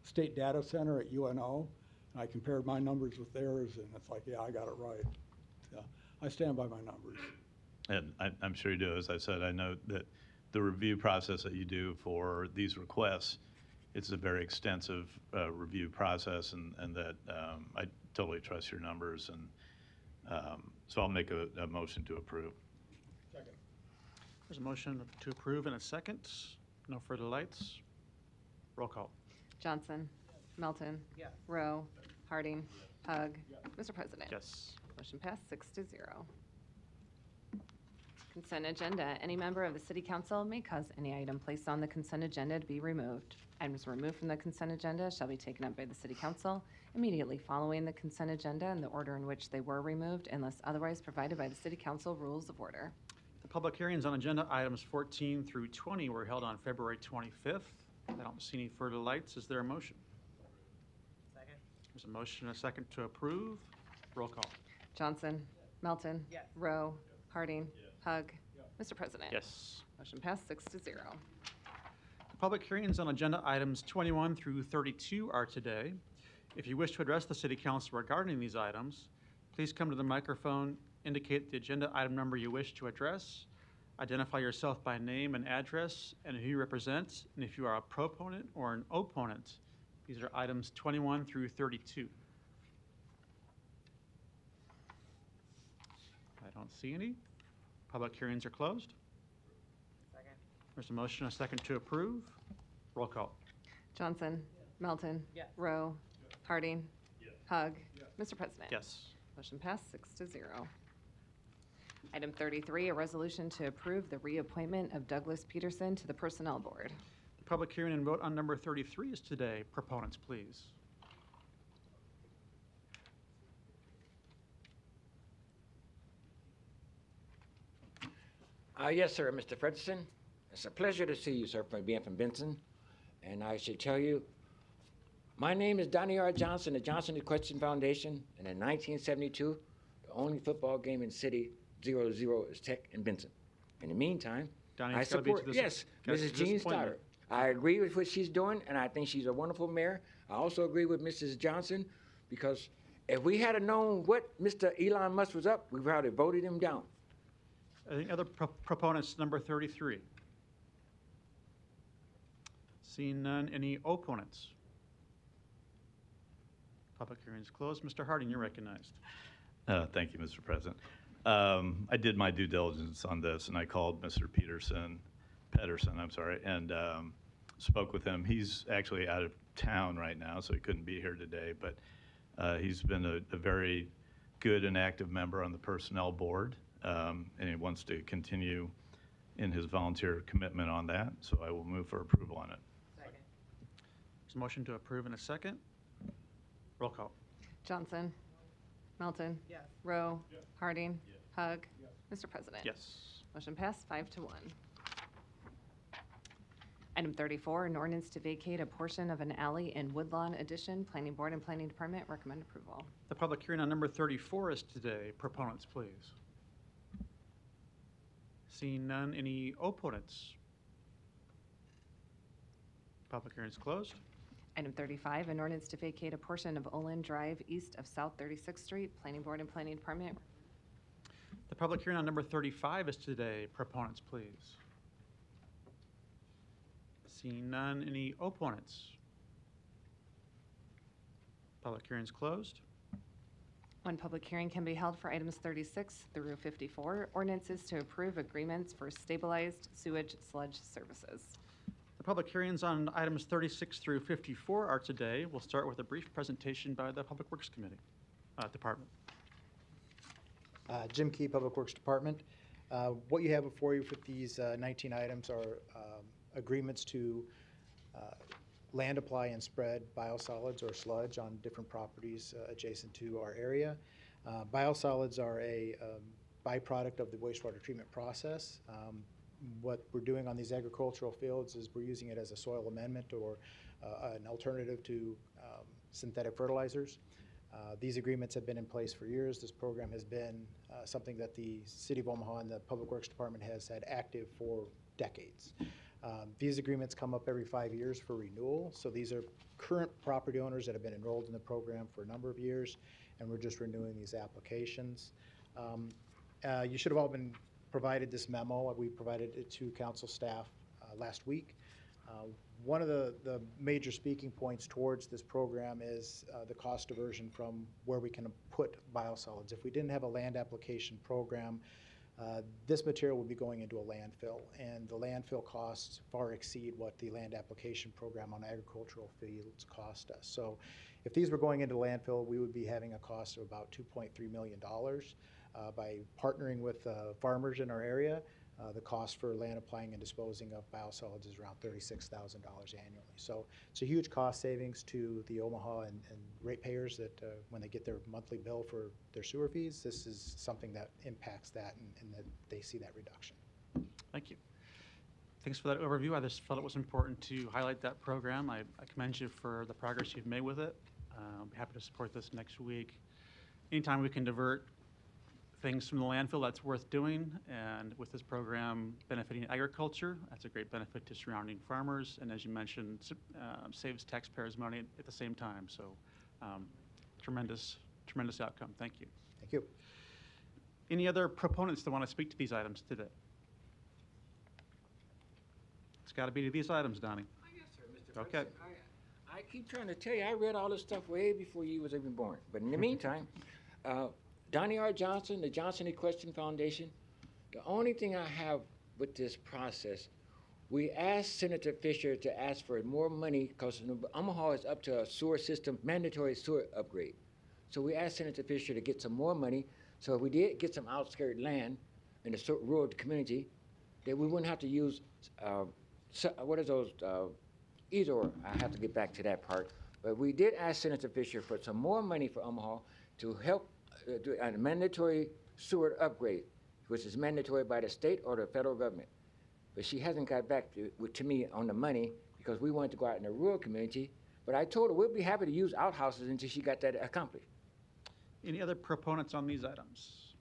State Data Center at UNO. And I compared my numbers with theirs, and it's like, yeah, I got it right. So I stand by my numbers. And I'm sure you do. As I said, I know that the review process that you do for these requests, it's a very extensive review process, and that I totally trust your numbers. And so I'll make a motion to approve. Second. There's a motion to approve and a second. No further lights. Roll call. Johnson. Melton. Rowe. Harding. Hug. Mr. President. Yes. Motion passed 6-0. Consent agenda. Any member of the City Council may cause any item placed on the consent agenda to be removed. Items removed from the consent agenda shall be taken up by the City Council immediately following the consent agenda in the order in which they were removed, unless otherwise provided by the City Council Rules of Order. The public hearings on agenda items 14 through 20 were held on February 25th. I don't see any further lights. Is there a motion? Second. There's a motion and a second to approve. Roll call. Johnson. Melton. Rowe. Harding. Hug. Mr. President. Yes. Motion passed 6-0. The public hearings on agenda items 21 through 32 are today. If you wish to address the City Council regarding these items, please come to the microphone, indicate the agenda item number you wish to address, identify yourself by name and address, and who you represent, and if you are a proponent or an opponent. These are items 21 through 32. I don't see any. Public hearings are closed. Second. There's a motion and a second to approve. Roll call. Johnson. Melton. Rowe. Harding. Hug. Mr. President. Yes. Motion passed 6-0. Item 33, a resolution to approve the reappointment of Douglas Peterson to the Personnel Board. The public hearing and vote on number 33 is today. Proponents, please. Yes, sir, Mr. Frederickson. It's a pleasure to see you, sir, for being from Benson. And I should tell you, my name is Donnie R. Johnson, the Johnson Equestrian Foundation. And in 1972, the only football game in city 0-0 is Tech and Benson. In the meantime, Donnie, I it's gotta be to support, this- yes, gotta be Mrs. to Jean disappointment. Stoddard. I agree with what she's doing, and I think she's a wonderful mayor. I also agree with Mrs. Johnson, because if we had known what Mr. Elon Musk was up, we probably voted him down. Any other proponents, number 33? Seeing none, any opponents? Public hearing is closed. Mr. Harding, you're recognized. Thank you, Mr. President. I did my due diligence on this, and I called Mr. Pedersen, and spoke with him. He's actually out of town right now, so he couldn't be here today, but he's been a very good and active member on the Personnel Board, and he wants to continue in his volunteer commitment on that, so I will move for approval on it. There's a motion to approve in a second. Roll call. Johnson? Melton? Yes. Rowe? Harding? Hug? Mr. President? Yes. Motion passed 5-1. Item 34, an ordinance to vacate a portion of an alley in Woodlawn Addition. Planning Board and Planning Department recommend approval. The public hearing on number 34 is today. Proponents, please. Seeing none, any opponents? Public hearing is closed. Item 35, an ordinance to vacate a portion of Olin Drive east of South 36th Street. Planning Board and Planning Department. The public hearing on number 35 is today. Proponents, please. Seeing none, any opponents? Public hearing is closed. One public hearing can be held for items 36 through 54. Ordinances to approve agreements for stabilized sewage sludge services. The public hearings on items 36 through 54 are today. We'll start with a brief presentation by the Public Works Committee, Department. Jim Key, Public Works Department. What you have before you for these 19 items are agreements to land apply and spread biosolids or sludge on different properties adjacent to our area. Biosolids are a byproduct of the wastewater treatment process. What we're doing on these agricultural fields is we're using it as a soil amendment or an alternative to synthetic fertilizers. These agreements have been in place for years. This program has been something that the City of Omaha and the Public Works Department has had active for decades. These agreements come up every 5 years for renewal. So these are current property owners that have been enrolled in the program for a number of years, and we're just renewing these applications. You should have all been provided this memo. We provided it to council staff last week. One of the major speaking points towards this program is the cost diversion from where we can put biosolids. If we didn't have a land application program, this material would be going into a landfill, and the landfill costs far exceed what the land application program on agricultural fields cost us. So if these were going into landfill, we would be having a cost of about $2.3 million. By partnering with farmers in our area, the cost for land applying and disposing of biosolids is around $36,000 annually. So it's a huge cost savings to the Omaha and ratepayers that when they get their monthly bill for their sewer fees, this is something that impacts that and that they see that reduction. Thank you. Thanks for that overview. I just felt it was important to highlight that program. I commend you for the progress you've made with it. I'll be happy to support this next week. Anytime we can divert things from the landfill, that's worth doing, and with this program benefiting agriculture, that's a great benefit to surrounding farmers, and as you mentioned, saves taxpayers money at the same time. So tremendous outcome. Thank you. Thank you. Any other proponents that want to speak to these items today? It's got to be to these items, Donnie. Yes, sir, Mr. Okay. I keep trying to tell you, I read all this stuff way before you was even born. But in the meantime, Donnie R. Johnson, the Johnson Equestrian Foundation, the only thing I have with this process, we asked Senator Fisher to ask for more money because Omaha is up to a sewer system, mandatory sewer upgrade. So we asked Senator Fisher to get some more money. So if we did get some outskirt land in the rural community, that we wouldn't have to use, what are those, either or, I have to get back to that part. But we did ask Senator Fisher for some more money for Omaha to help do a mandatory sewer upgrade. which is mandatory by the state or the federal government. But she hasn't got back to me on the money because we wanted to go out in the rural community. But I told her we'll be happy to use outhouses until she got that accomplished. Any other proponents on these items?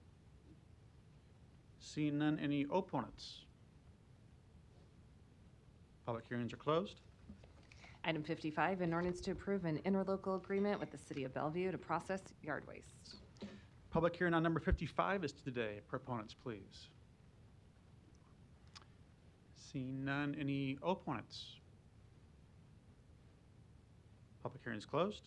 Seeing none, any opponents? Public hearings are closed. Item 55, an ordinance to approve an interlocal agreement with the City of Bellevue to process yard waste. Public hearing on number 55 is today. Proponents, please. Seeing none, any opponents? Public hearing is closed.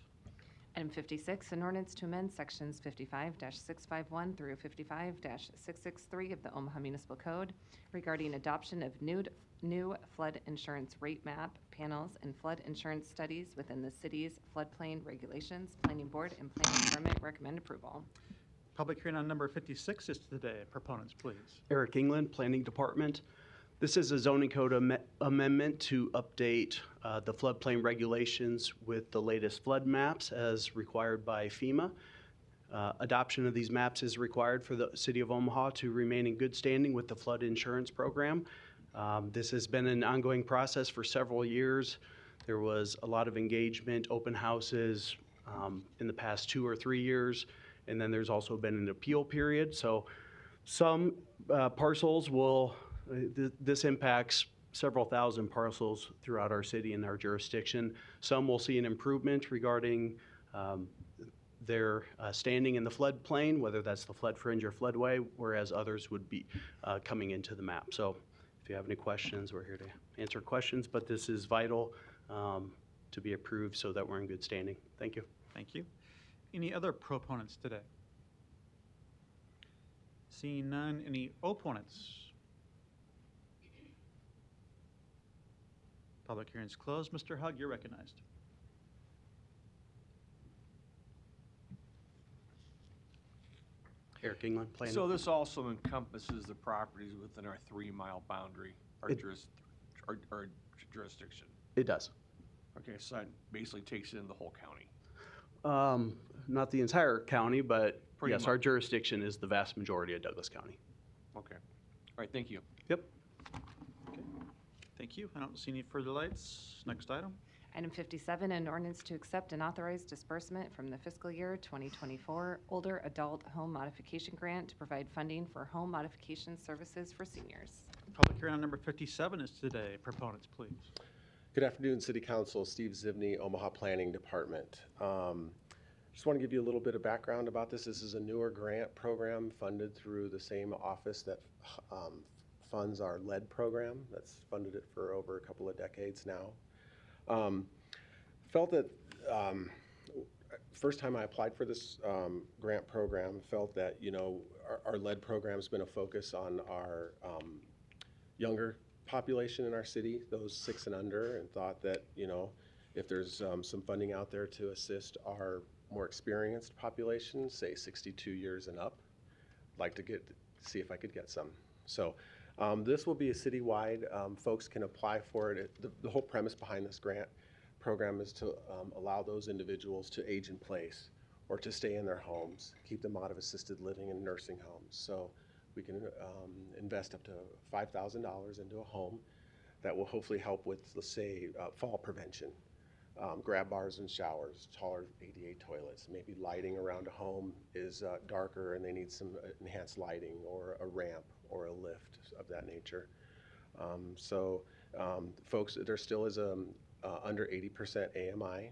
Item 56, an ordinance to amend sections 55-651 through 55-663 of the Omaha Municipal Code regarding adoption of new flood insurance rate map panels and flood insurance studies within the city's floodplain regulations. Planning Board and Planning Department recommend approval. Public hearing on number 56 is today. Proponents, please. Eric England, Planning Department. This is a zoning code amendment to update the floodplain regulations with the latest flood maps as required by FEMA. Adoption of these maps is required for the City of Omaha to remain in good standing with the flood insurance program. This has been an ongoing process for several years. There was a lot of engagement, open houses in the past 2 or 3 years, and then there's also been an appeal period. So some parcels will this impacts several thousand parcels throughout our city and our jurisdiction. Some will see an improvement regarding their standing in the floodplain, whether that's the flood fringe or floodway, whereas others would be coming into the map. So if you have any questions, we're here to answer questions, but this is vital to be approved so that we're in good standing. Thank you. Thank you. Any other proponents today? Seeing none, any opponents? Public hearing is closed. Mr. Hug, you're recognized. Eric England, Planning. So this also encompasses the properties within our 3-mile boundary, our jurisdiction. It does. Okay, so that basically takes in the whole county. Not the entire county, but Pretty yes, much. our jurisdiction is the vast majority of Douglas County. Okay. All right, thank you. Yep. Okay. Thank you. I don't see any further lights. Next item. Item 57, an ordinance to accept and authorize disbursement from the fiscal year 2024 Older Adult Home Modification Grant to provide funding for home modification services for seniors. Public hearing on number 57 is today. Proponents, please. Good afternoon, City Council. Steve Zivney, Omaha Planning Department. Just want to give you a little bit of background about this. This is a newer grant program funded through the same office that funds our lead program. That's funded it for over a couple of decades now. Felt that first time I applied for this grant program, felt that our lead program's been a focus on our younger population in our city, those 6 and under, and thought that if there's some funding out there to assist our more experienced population, say 62 years and up, I'd like to see if I could get some. So this will be a citywide, folks can apply for it. The whole premise behind this grant program is to allow those individuals to age in place or to stay in their homes, keep them out of assisted living and nursing homes. So we can invest up to $5,000 into a home that will hopefully help with, let's say, fall prevention. Grab bars and showers, taller ADA toilets, maybe lighting around a home is darker and they need some enhanced lighting or a ramp or a lift of that nature. Folks, there still is under 80% AMI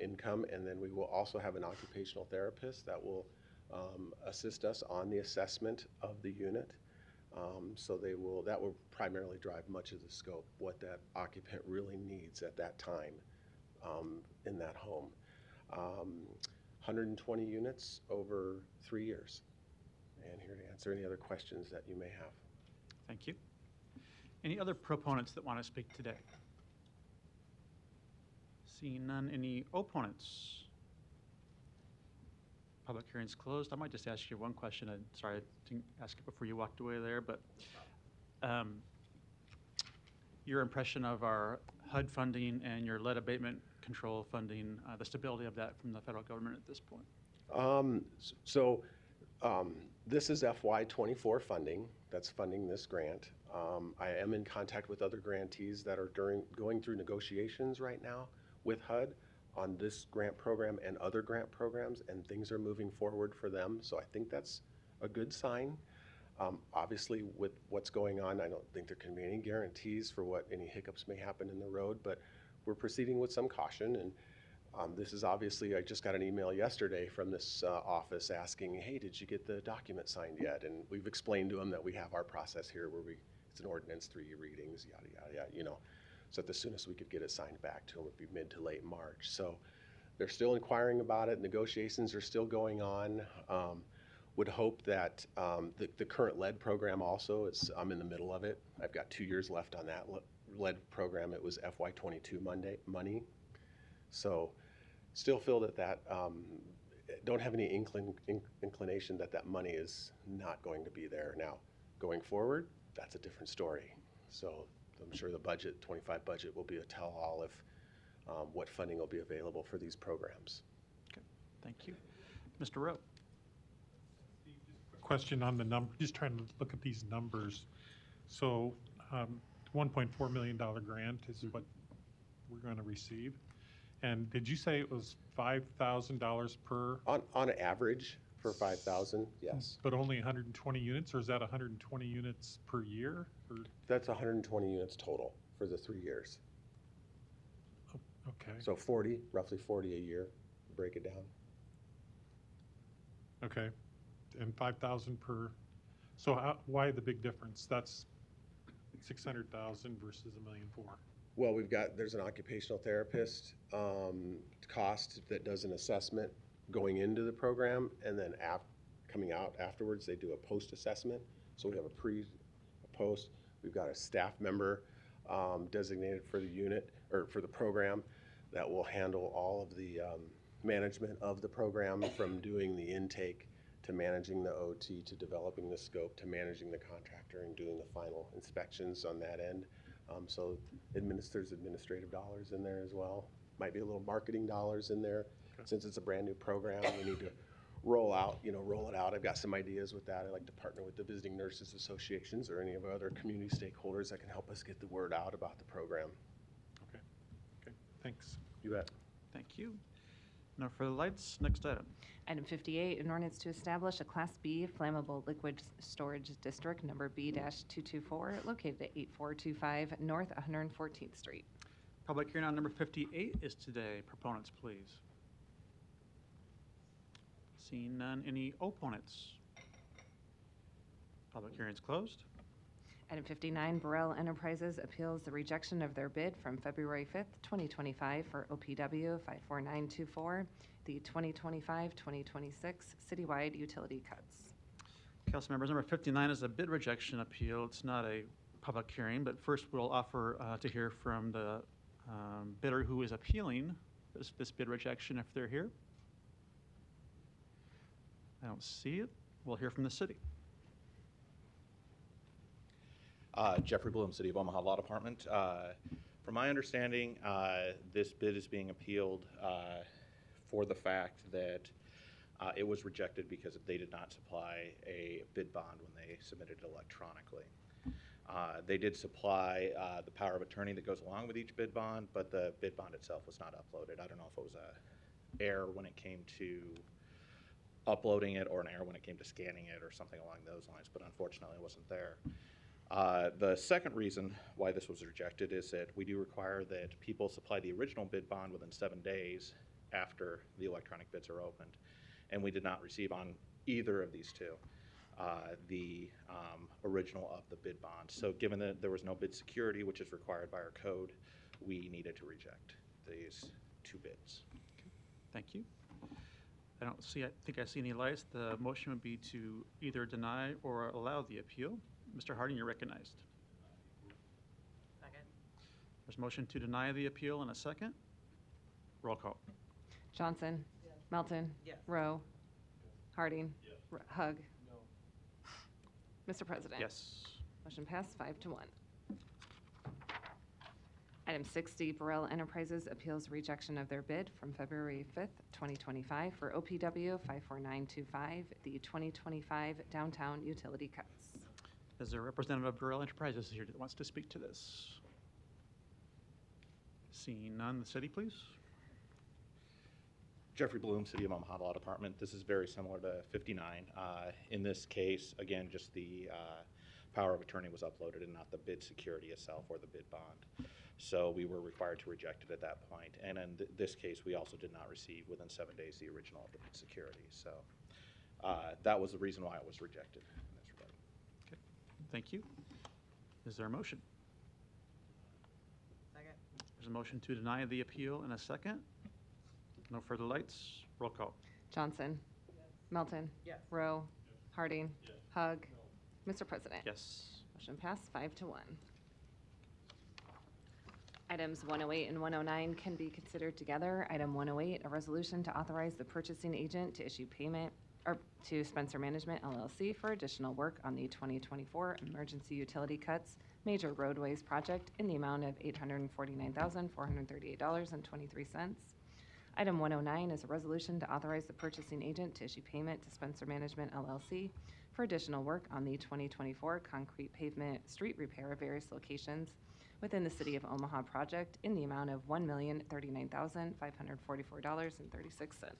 income, and then we will also have an occupational therapist that will assist us on the assessment of the unit. That will primarily drive much of the scope, what that occupant really needs at that time in that home. 120 units over 3 years. And here to answer any other questions that you may have. Thank you. Any other proponents that want to speak today? Seeing none, any opponents? Public hearing's closed. I might just ask you one question. I'm sorry, I didn't ask it before you walked away there, but your impression of our HUD funding and your lead abatement control funding, the stability of that from the federal government at this point? This is FY24 funding that's funding this grant. I am in contact with other grantees that are going through negotiations right now with HUD on this grant program and other grant programs, and things are moving forward for them. So I think that's a good sign. Obviously, with what's going on, I don't think there can be any guarantees for what any hiccups may happen in the road, but we're proceeding with some caution. And this is obviously, I just got an email yesterday from this office asking, hey, did you get the document signed yet? And we've explained to them that we have our process here where it's an ordinance, 3 readings, yada, yada, yada, you know. So the soonest we could get it signed back to them would be mid to late March. So they're still inquiring about it. Negotiations are still going on. Would hope that the current lead program also, I'm in the middle of it. I've got 2 years left on that lead program. It was FY22 money. So still feel that don't have any inclination that money is not going to be there. Now, going forward, that's a different story. So I'm sure the budget, 25 budget, will be a tell-all of what funding will be available for these programs. Okay, thank you. Mr. Rowe. Question on the number, just trying to look at these numbers. So $1.4 million grant is what we're going to receive. And did you say it was $5,000 per? On average for 5,000, yes. But only 120 units, or is that 120 units per year? Or? That's 120 units total for the 3 years. Okay. So roughly 40 a year, break it down. Okay. And 5,000 per, so why the big difference? That's 600,000 versus $1.4 million. Well, there's an occupational therapist cost that does an assessment going into the program, and then coming out afterwards, they do a post-assessment. So we have a pre, a post. We've got a staff member designated for the unit, or for the program, that will handle all of the management of the program, from doing the intake to managing the OT, to developing the scope, to managing the contractor and doing the final inspections on that end. So there's administrative dollars in there as well. Might be a little marketing dollars in there. Okay. Since it's a brand new program, we need to roll it out. I've got some ideas with that. I like to partner with the visiting nurses associations or any of our other community stakeholders that can help us get the word out about the program. Okay. Okay. Thanks. You bet. Thank you. No further lights. Next item. Item 58, an ordinance to establish a Class B flammable liquid storage district, number B-224, located at 8425 North 114th Street. Public hearing on number 58 is today. Proponents, please. Seeing none. Any opponents? Public hearing is closed. Item 59, Burrell Enterprises appeals the rejection of their bid from February 5th, 2025 for OPW 54924, the 2025-2026 citywide utility cuts. Council members, number 59 is a bid rejection appeal. It's not a public hearing, but first we'll offer to hear from the bidder who is appealing this bid rejection, if they're here. I don't see it. We'll hear from the city. Jeffrey Bloom, City of Omaha Law Department. From my understanding, this bid is being appealed for the fact that it was rejected because they did not supply a bid bond when they submitted it electronically. They did supply the power of attorney that goes along with each bid bond, but the bid bond itself was not uploaded. I don't know if it was an error when it came to uploading it or an error when it came to scanning it or something along those lines, but unfortunately it wasn't there. The second reason why this was rejected is that we do require that people supply the original bid bond within 7 days after the electronic bids are opened, and we did not receive on either of these two the original of the bid bond. So given that there was no bid security, which is required by our code, we needed to reject these two bids. Okay. Thank you. I think I see any lights. The motion would be to either deny or allow the appeal. Mr. Harding, you're recognized. Second. There's a motion to deny the appeal in a second. Roll call. Johnson. Yes. Melton. Yes. Rowe. Harding. Yes. Hug. No. Mr. President. Yes. Motion passed 5-1. Item 60, Burrell Enterprises appeals rejection of their bid from February 5th, 2025 for OPW 54925, the 2025 downtown utility cuts. Is there a representative of Burrell Enterprises here that wants to speak to this? Seeing none, the city, please. Jeffrey Bloom, City of Omaha Law Department. This is very similar to 59. In this case, again, just the power of attorney was uploaded and not the bid security itself or the bid bond. So we were required to reject it at that point. And in this case, we also did not receive within 7 days the original of the bid security. So that was the reason why it was rejected in this regard. Okay, thank you. Is there a motion? Second. There's a motion to deny the appeal in a second. No further lights. Roll call. Johnson. Melton. Yes. Rowe. Harding. Hug. Mr. President. Yes. Motion passed 5-1. Items 108 and 109 can be considered together. Item 108, a resolution to authorize the purchasing agent to issue payment to Spencer Management LLC for additional work on the 2024 emergency utility cuts major roadways project in the amount of $849,438.23. Item 109 is a resolution to authorize the purchasing agent to issue payment to Spencer Management LLC for additional work on the 2024 concrete pavement street repair of various locations within the City of Omaha project in the amount of $1,039,544.36.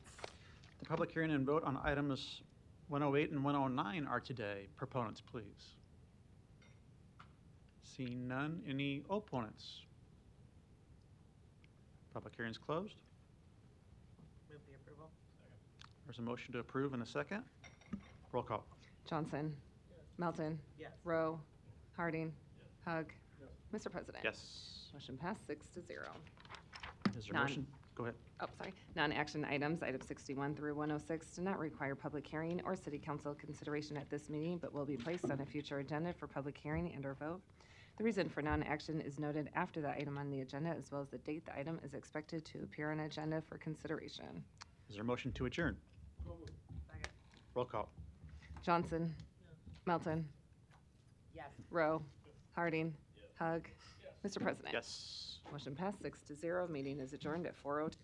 The public hearing and vote on items 108 and 109 are today. Proponents, please. Seeing none, any opponents? Public hearing is closed. Move the approval. There's a motion to approve in a second. Roll call. Johnson. Melton. Yes. Rowe. Harding. Hug. Mr. President. Yes. Motion passed 6-0. Is there a None. motion? Go ahead. Oh, sorry. Non-action items, items 61 through 106, do not require public hearing or city council consideration at this meeting, but will be placed on a future agenda for public hearing and/or vote. The reason for non-action is noted after the item on the agenda, as well as the date the item is expected to appear on agenda for consideration. Is there a motion to adjourn? Second. Roll call. Johnson. Melton. Yes. Rowe. Harding. Hug. Mr. President. Yes. Motion passed 6-0. Meeting is adjourned at 4:02.